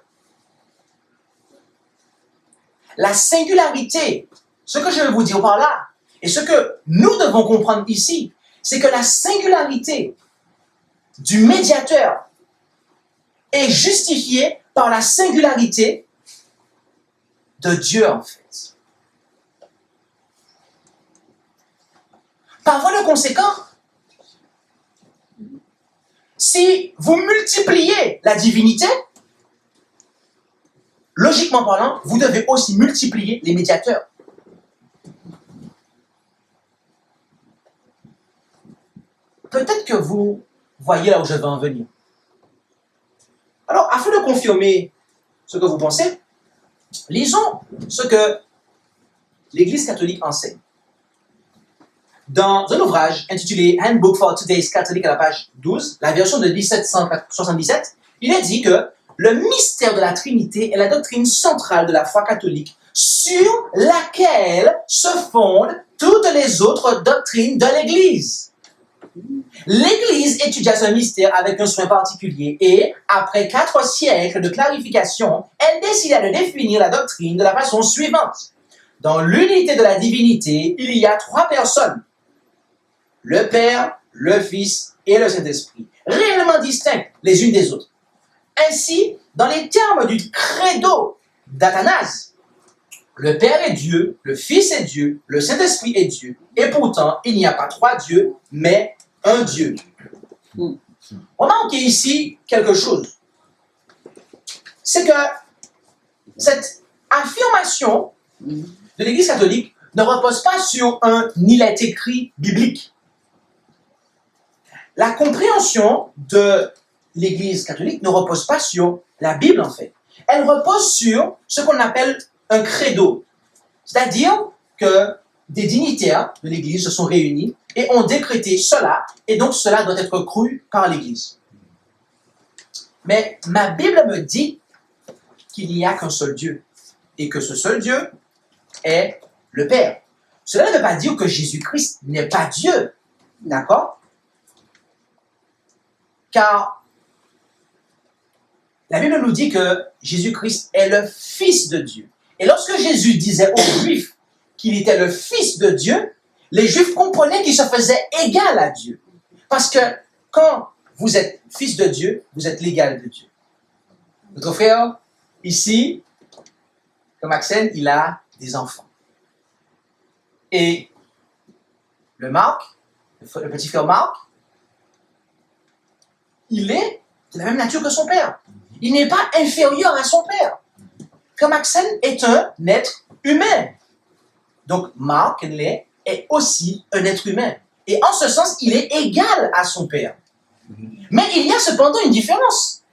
La singularité, ce que je vais vous dire par là, et ce que nous devons comprendre ici, c'est que la singularité du médiateur est justifiée par la singularité de Dieu, en fait. Par voie de conséquent, si vous multipliez la divinité, logiquement parlant, vous devez aussi multiplier les médiateurs. Peut-être que vous voyez là où je veux en venir. Alors, afin de confirmer ce que vous pensez, lisons ce que l'Église catholique enseigne. Dans un ouvrage intitulé Handbook for Today's Catholic à la page 12, la version de 1777, il est dit que le mystère de la Trinité est la doctrine centrale de la foi catholique sur laquelle se fondent toutes les autres doctrines de l'Église. L'Église étudia ce mystère avec un soin particulier et, après 4 siècles de clarification, elle décida de définir la doctrine de la façon suivante. Dans l'unité de la divinité, il y a 3 personnes. Le Père, le Fils et le Saint-Esprit, réellement distincts les unes des autres. Ainsi, dans les termes du credo d'Athanase, le Père est Dieu, le Fils est Dieu, le Saint-Esprit est Dieu, et pourtant, il n'y a pas 3 dieux, mais un Dieu. Remarquez ici quelque chose. C'est que cette affirmation de l'Église catholique ne repose pas sur un il est écrit biblique. La compréhension de l'Église catholique ne repose pas sur la Bible, en fait. Elle repose sur ce qu'on appelle un credo. C'est-à-dire que des dignitaires de l'Église se sont réunis et ont décrété cela, et donc cela doit être cru par l'Église. Mais ma Bible me dit qu'il n'y a qu'un seul Dieu, et que ce seul Dieu est le Père. Cela ne veut pas dire que Jésus-Christ n'est pas Dieu, d'accord? Car la Bible nous dit que Jésus-Christ est le Fils de Dieu. Et lorsque Jésus disait aux Juifs qu'il était le Fils de Dieu, les Juifs comprenaient qu'il se faisait égal à Dieu. Parce que quand vous êtes fils de Dieu, vous êtes l'égal de Dieu. Notre frère, ici, comme Axel, il a des enfants. Et le petit frère Marc, il est de la même nature que son père. Il n'est pas inférieur à son père. Comme Axel est un être humain. Donc, Marc est aussi un être humain. Et en ce sens, il est égal à son père. Mais il y a cependant une différence.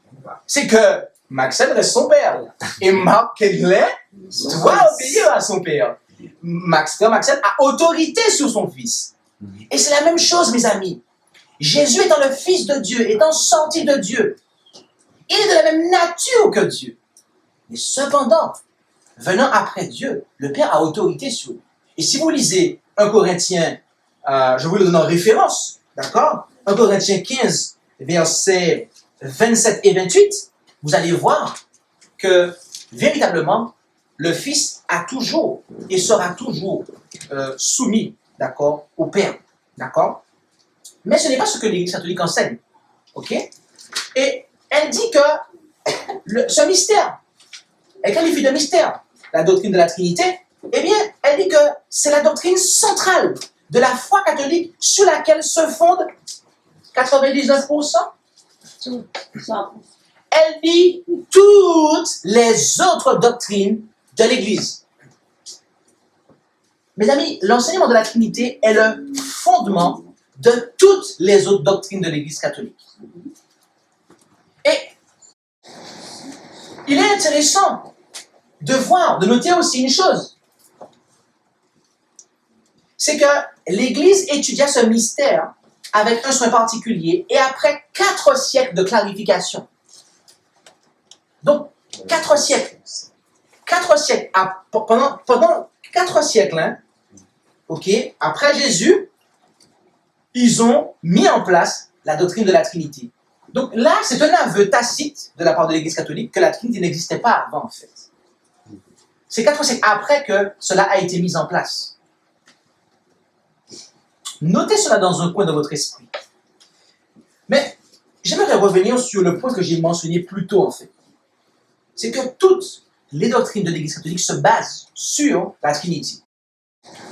C'est que Maxel reste son père. Et Marc doit obéir à son père. Maxel a autorité sur son fils. Et c'est la même chose, mes amis. Jésus étant le Fils de Dieu, étant sorti de Dieu, il est de la même nature que Dieu. Mais cependant, venant après Dieu, le Père a autorité sur lui. Et si vous lisez 1 Corinthiens, je vous le donne en référence, d'accord? 1 Corinthiens 15, versets 27 et 28, vous allez voir que véritablement, le Fils a toujours et sera toujours soumis, d'accord, au Père, d'accord? Mais ce n'est pas ce que l'Église catholique enseigne, ok? Et elle dit que ce mystère est qualifié de mystère, la doctrine de la Trinité. Eh bien, elle dit que c'est la doctrine centrale de la foi catholique sur laquelle se fonde 99%. elle nie toutes les autres doctrines de l'Église. Mes amis, l'enseignement de la Trinité est le fondement de toutes les autres doctrines de l'Église catholique. Et il est intéressant de noter aussi une chose. C'est que l'Église étudia ce mystère avec un soin particulier et après 4 siècles de clarification. Donc, 4 siècles. 4 siècles. Pendant 4 siècles, hein, après Jésus, ils ont mis en place la doctrine de la Trinité. Donc là, c'est un aveu tacite de la part de l'Église catholique que la Trinité n'existait pas avant, en fait. C'est 4 siècles après que cela a été mis en place. Notez cela dans un coin de votre esprit. Mais j'aimerais revenir sur le point que j'ai mentionné plus tôt, en fait. C'est que toutes les doctrines de l'Église catholique se basent sur la Trinité.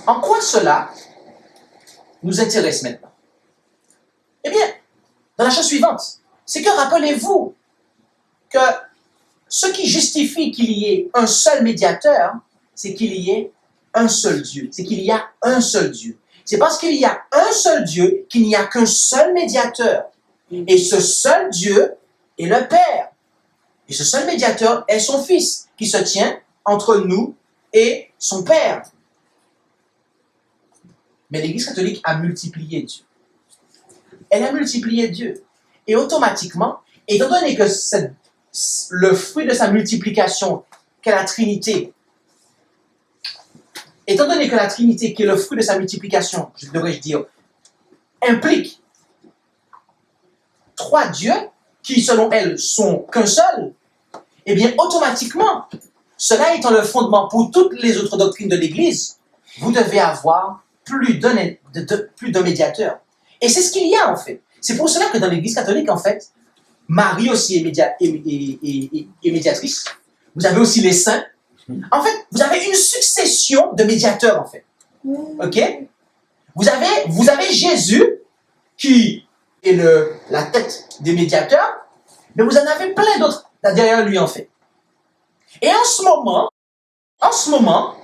En quoi cela nous intéresse maintenant? Eh bien, dans la chose suivante, c'est que rappelez-vous que ce qui justifie qu'il y ait un seul médiateur, c'est qu'il y ait un seul Dieu. C'est qu'il y a un seul Dieu. C'est parce qu'il y a un seul Dieu qu'il n'y a qu'un seul médiateur. Et ce seul Dieu est le Père. Et ce seul médiateur est son Fils, qui se tient entre nous et son Père. Mais l'Église catholique a multiplié Dieu. Elle a multiplié Dieu. Et automatiquement, étant donné que le fruit de sa multiplication, qu'est la Trinité, étant donné que la Trinité, qui est le fruit de sa multiplication, devrais-je dire, implique 3 dieux, qui selon elle sont qu'un seul, eh bien automatiquement, cela étant le fondement pour toutes les autres doctrines de l'Église, vous devez avoir plus d'un médiateur. Et c'est ce qu'il y a en fait. C'est pour cela que dans l'Église catholique, en fait, Marie aussi est médiatrice. Vous avez aussi les saints. En fait, vous avez une succession de médiateurs, en fait. OK? Vous avez Jésus, qui est la tête des médiateurs, mais vous en avez plein d'autres derrière lui, en fait. Et en ce moment,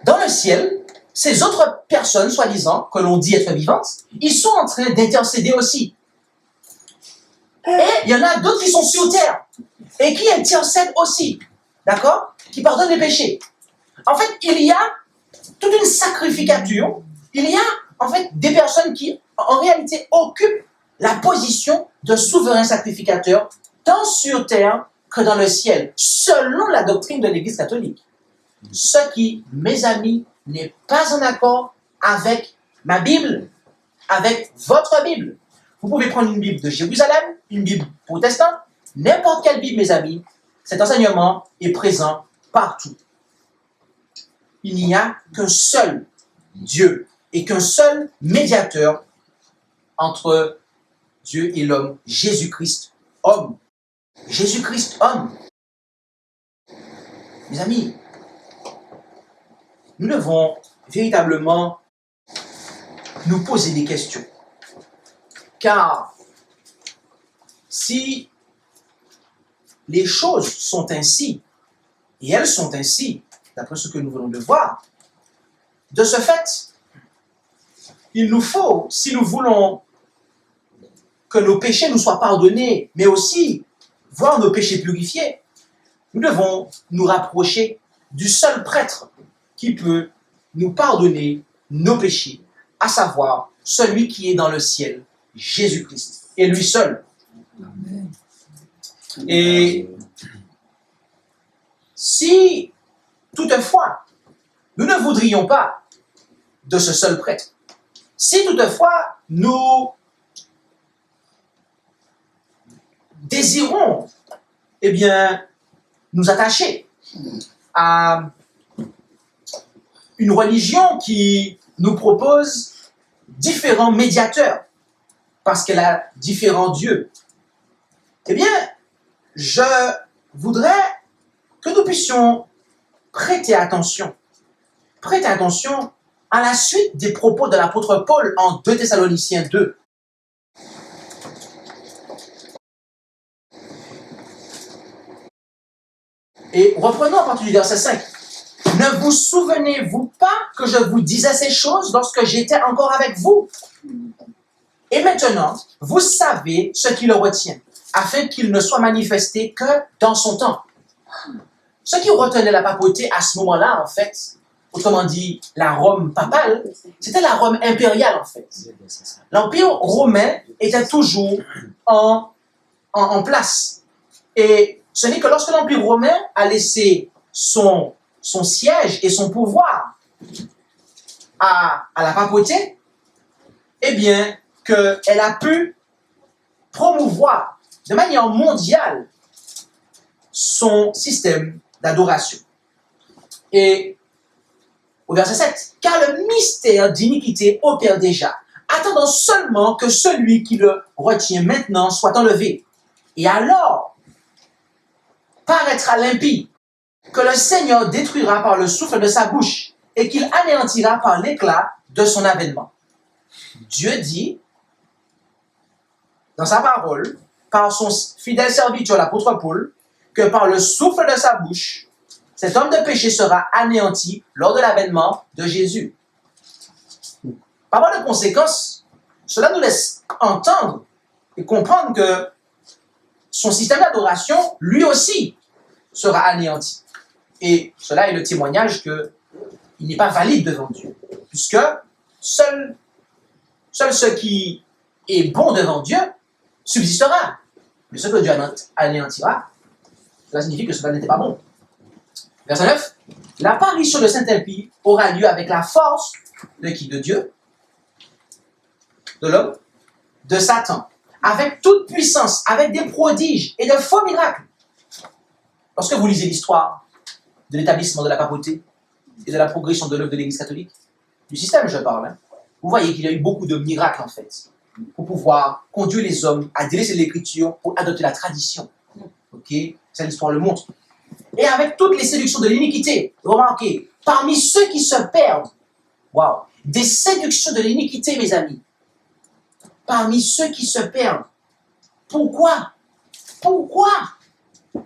dans le ciel, ces autres personnes, soi-disant, que l'on dit être vivantes, ils sont en train d'intercéder aussi. Et il y en a d'autres qui sont sur terre et qui intercèdent aussi, d'accord? Qui pardonnent les péchés. En fait, il y a toute une sacrificature. Il y a, en fait, des personnes qui, en réalité, occupent la position de souverain sacrificateur, tant sur terre que dans le ciel, selon la doctrine de l'Église catholique. Ce qui, mes amis, n'est pas en accord avec ma Bible, avec votre Bible. Vous pouvez prendre une Bible de Jérusalem, une Bible protestante, n'importe quelle Bible, mes amis. Cet enseignement est présent partout. Il n'y a qu'un seul Dieu et qu'un seul médiateur entre Dieu et l'homme, Jésus-Christ, homme. Jésus-Christ, homme. Mes amis, nous devons véritablement nous poser des questions. Car si les choses sont ainsi, et elles sont ainsi, d'après ce que nous venons de voir, de ce fait, il nous faut, si nous voulons que nos péchés nous soient pardonnés, mais aussi voir nos péchés purifiés, nous devons nous rapprocher du seul prêtre qui peut nous pardonner nos péchés, à savoir celui qui est dans le ciel, Jésus-Christ, et lui seul. Amen. Et si, toutefois, nous ne voudrions pas de ce seul prêtre, si toutefois nous désirons, eh bien, nous attacher à une religion qui nous propose différents médiateurs, parce qu'elle a différents dieux, eh bien, je voudrais que nous puissions prêter attention à la suite des propos de l'apôtre Paul en 2 Thessaloniciens 2. Et reprenons à partir du verset 5. Ne vous souvenez-vous pas que je vous disais ces choses lorsque j'étais encore avec vous? Et maintenant, vous savez ce qui le retient, afin qu'il ne soit manifesté que dans son temps. Ce qui retenait la papauté à ce moment-là, en fait, autrement dit, la Rome papale, c'était la Rome impériale, en fait. L'Empire romain était toujours en place. Et ce n'est que lorsque l'Empire romain a laissé son siège et son pouvoir à la papauté, eh bien, qu'elle a pu promouvoir de manière mondiale son système d'adoration. Et au verset 7, car le mystère d'iniquité opère déjà, attendant seulement que celui qui le retient maintenant soit enlevé. Et alors, paraîtra l'impie, que le Seigneur détruira par le souffle de sa bouche, et qu'il anéantira par l'éclat de son avènement. Dieu dit, dans sa parole, par son fidèle serviteur, l'apôtre Paul, que par le souffle de sa bouche, cet homme de péché sera anéanti lors de l'avènement de Jésus. Par voie de conséquence, cela nous laisse entendre et comprendre que son système d'adoration, lui aussi, sera anéanti. Et cela est le témoignage qu'il n'est pas valide devant Dieu, puisque seul ce qui est bon devant Dieu subsistera. Mais ce que Dieu anéantira, cela signifie que cela n'était pas bon. Verset 9. L'apparition de Saint-Impie aura lieu avec la force de qui? De Dieu, de l'homme, de Satan, avec toute puissance, avec des prodiges et de faux miracles. Lorsque vous lisez l'histoire de l'établissement de la papauté et de la progression de l'œuvre de l'Église catholique, du système je parle, vous voyez qu'il y a eu beaucoup de miracles en fait, pour pouvoir conduire les hommes à délaisser l'Écriture pour adopter la tradition. Ok, ça l'histoire le montre. Et avec toutes les séductions de l'iniquité, remarquez, parmi ceux qui se perdent, waouh, des séductions de l'iniquité, mes amis, parmi ceux qui se perdent. Pourquoi?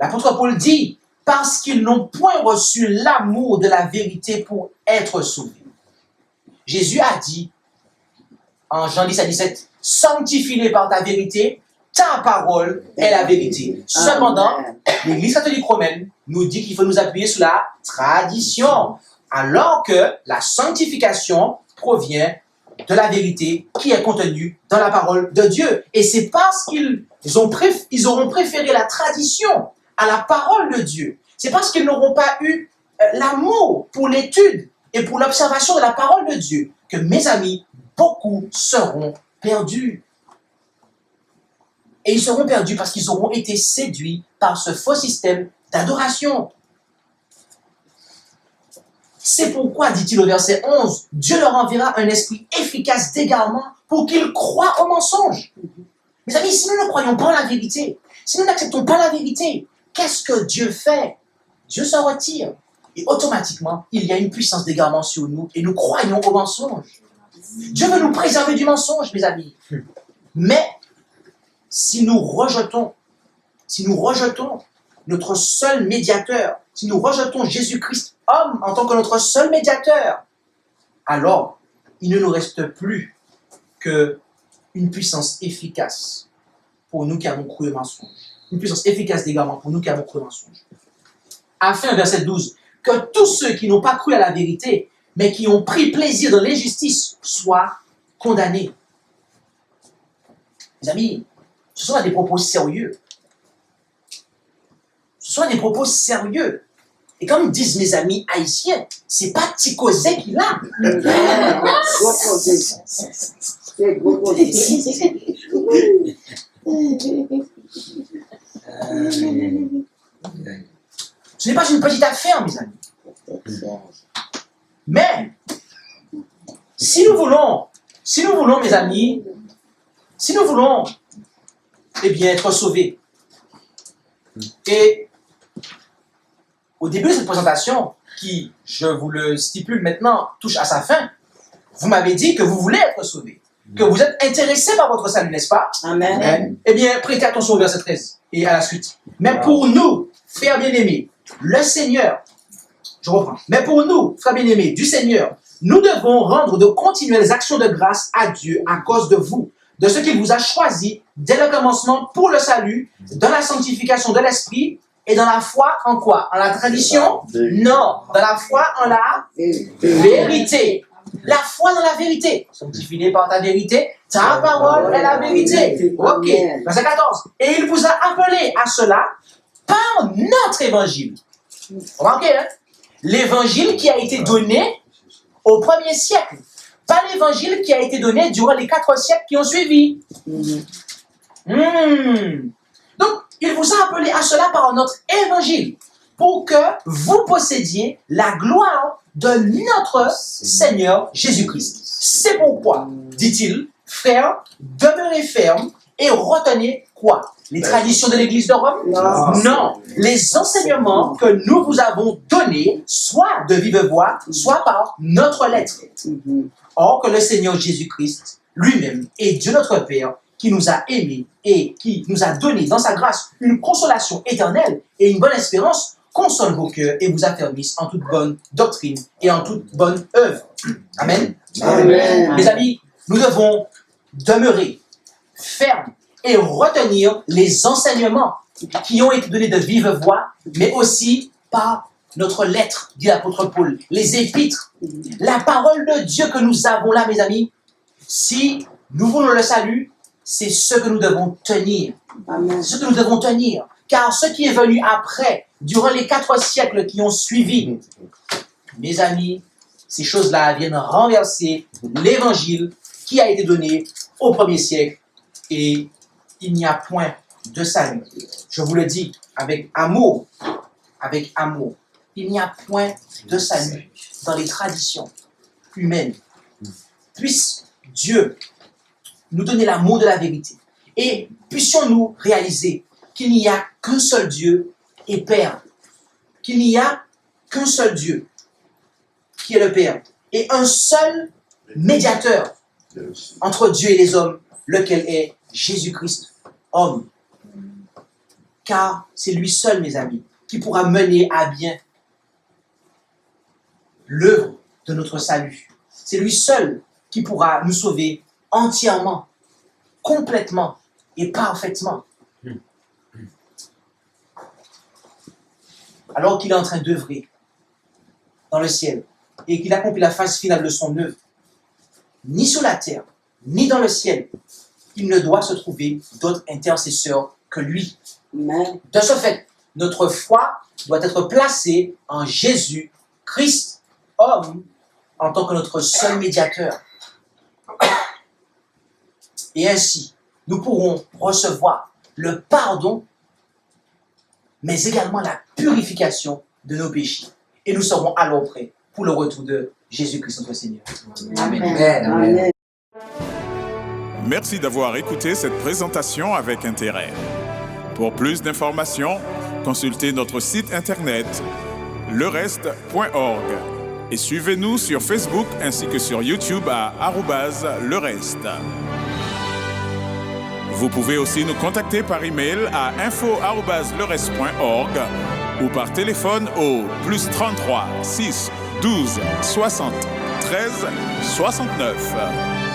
L'apôtre Paul dit, parce qu'ils n'ont point reçu l'amour de la vérité pour être sauvés. Jésus a dit, en Jean 10 à 17, sanctifie-les par ta vérité, ta parole est la vérité. Cependant, l'Église catholique romaine nous dit qu'il faut nous appuyer sur la tradition, alors que la sanctification provient de la vérité qui est contenue dans la parole de Dieu. Et c'est parce qu'ils auront préféré la tradition à la parole de Dieu. C'est parce qu'ils n'auront pas eu l'amour pour l'étude et pour l'observation de la parole de Dieu que, mes amis, beaucoup seront perdus. Et ils seront perdus parce qu'ils auront été séduits par ce faux système d'adoration. C'est pourquoi, dit-il au verset 11, Dieu leur enverra un esprit efficace d'égarement pour qu'ils croient au mensonge. Mes amis, si nous ne croyons pas en la vérité, si nous n'acceptons pas la vérité, qu'est-ce que Dieu fait? Dieu se retire. Et automatiquement, il y a une puissance d'égarement sur nous et nous croyons au mensonge. Dieu veut nous préserver du mensonge, mes amis. Mais, si nous rejetons notre seul médiateur, si nous rejetons Jésus-Christ, homme, en tant que notre seul médiateur, alors il ne nous reste plus qu'une puissance efficace pour nous qui avons cru au mensonge. Une puissance efficace d'égarement pour nous qui avons cru au mensonge. Afin, verset 12, que tous ceux qui n'ont pas cru à la vérité, mais qui ont pris plaisir dans l'injustice, soient condamnés. Mes amis, ce sont des propos sérieux. Ce sont des propos sérieux. Et comme disent mes amis haïtiens, c'est pas Ticozé qui l'a. Ce n'est pas une petite affaire, mes amis. Mais, si nous voulons, mes amis, si nous voulons, eh bien, être sauvés. Et au début de cette présentation, qui, je vous le stipule maintenant, touche à sa fin, vous m'avez dit que vous voulez être sauvés, que vous êtes intéressés par votre salut, n'est-ce pas? Amen. Eh bien, prêtez attention au verset 13 et à la suite. Mais pour nous, frères bien-aimés, le Seigneur, je reprends, mais pour nous, frères bien-aimés, du Seigneur, nous devons rendre de continuelles actions de grâce à Dieu à cause de vous, de ce qu'il vous a choisi dès le commencement pour le salut, dans la sanctification de l'esprit et dans la foi en quoi? En la tradition? Non, dans la foi en la vérité. La foi dans la vérité. Sanctifié par ta vérité, ta parole est la vérité. Ok, verset 14. Et il vous a appelé à cela par notre évangile. Remarquez, hein? L'évangile qui a été donné au premier siècle. Pas l'évangile qui a été donné durant les 4 siècles qui ont suivi. Donc, il vous a appelé à cela par notre évangile, pour que vous possédiez la gloire de notre Seigneur Jésus-Christ. C'est pourquoi, dit-il, frères, demeurez fermes et retenez quoi? Les traditions de l'Église de Rome? Non. Les enseignements que nous vous avons donnés, soit de vive voix, soit par notre lettre. Or que le Seigneur Jésus-Christ lui-même est Dieu notre Père, qui nous a aimés et qui nous a donné dans sa grâce une consolation éternelle et une bonne espérance, console vos cœurs et vous affermisse en toute bonne doctrine et en toute bonne œuvre. Amen. Amen. Mes amis, nous devons demeurer fermes et retenir les enseignements qui ont été donnés de vive voix, mais aussi par notre lettre, dit l'apôtre Paul, les épîtres, la parole de Dieu que nous avons là, mes amis. Si nous voulons le salut, c'est ce que nous devons tenir. Amen. Ce que nous devons tenir. Car ce qui est venu après, durant les 4 siècles qui ont suivi, mes amis, ces choses-là viennent renverser l'évangile qui a été donné au premier siècle. Et il n'y a point de salut. Je vous le dis avec amour. Avec amour. Il n'y a point de salut dans les traditions humaines. Puisse Dieu nous donner l'amour de la vérité. Et puissions-nous réaliser qu'il n'y a qu'un seul Dieu et Père. Qu'il n'y a qu'un seul Dieu qui est le Père. Et un seul médiateur entre Dieu et les hommes, lequel est Jésus-Christ, homme. Car c'est lui seul, mes amis, qui pourra mener à bien l'œuvre de notre salut. C'est lui seul qui pourra nous sauver entièrement, complètement et parfaitement. Alors qu'il est en train d'œuvrer dans le ciel et qu'il accomplit la phase finale de son œuvre, ni sur la terre, ni dans le ciel, il ne doit se trouver d'autre intercesseur que lui. Amen. De ce fait, notre foi doit être placée en Jésus-Christ, homme, en tant que notre seul médiateur. Et ainsi, nous pourrons recevoir le pardon, mais également la purification de nos péchés. Et nous serons alors prêts pour le retour de Jésus-Christ notre Seigneur. Amen. Amen. Merci d'avoir écouté cette présentation avec intérêt. Pour plus d'informations, consultez notre site internet lereste.org et suivez-nous sur Facebook ainsi que sur YouTube à @lereste. Vous pouvez aussi nous contacter par email à info@lereste.org ou par téléphone au +33 6 12 60 13 69.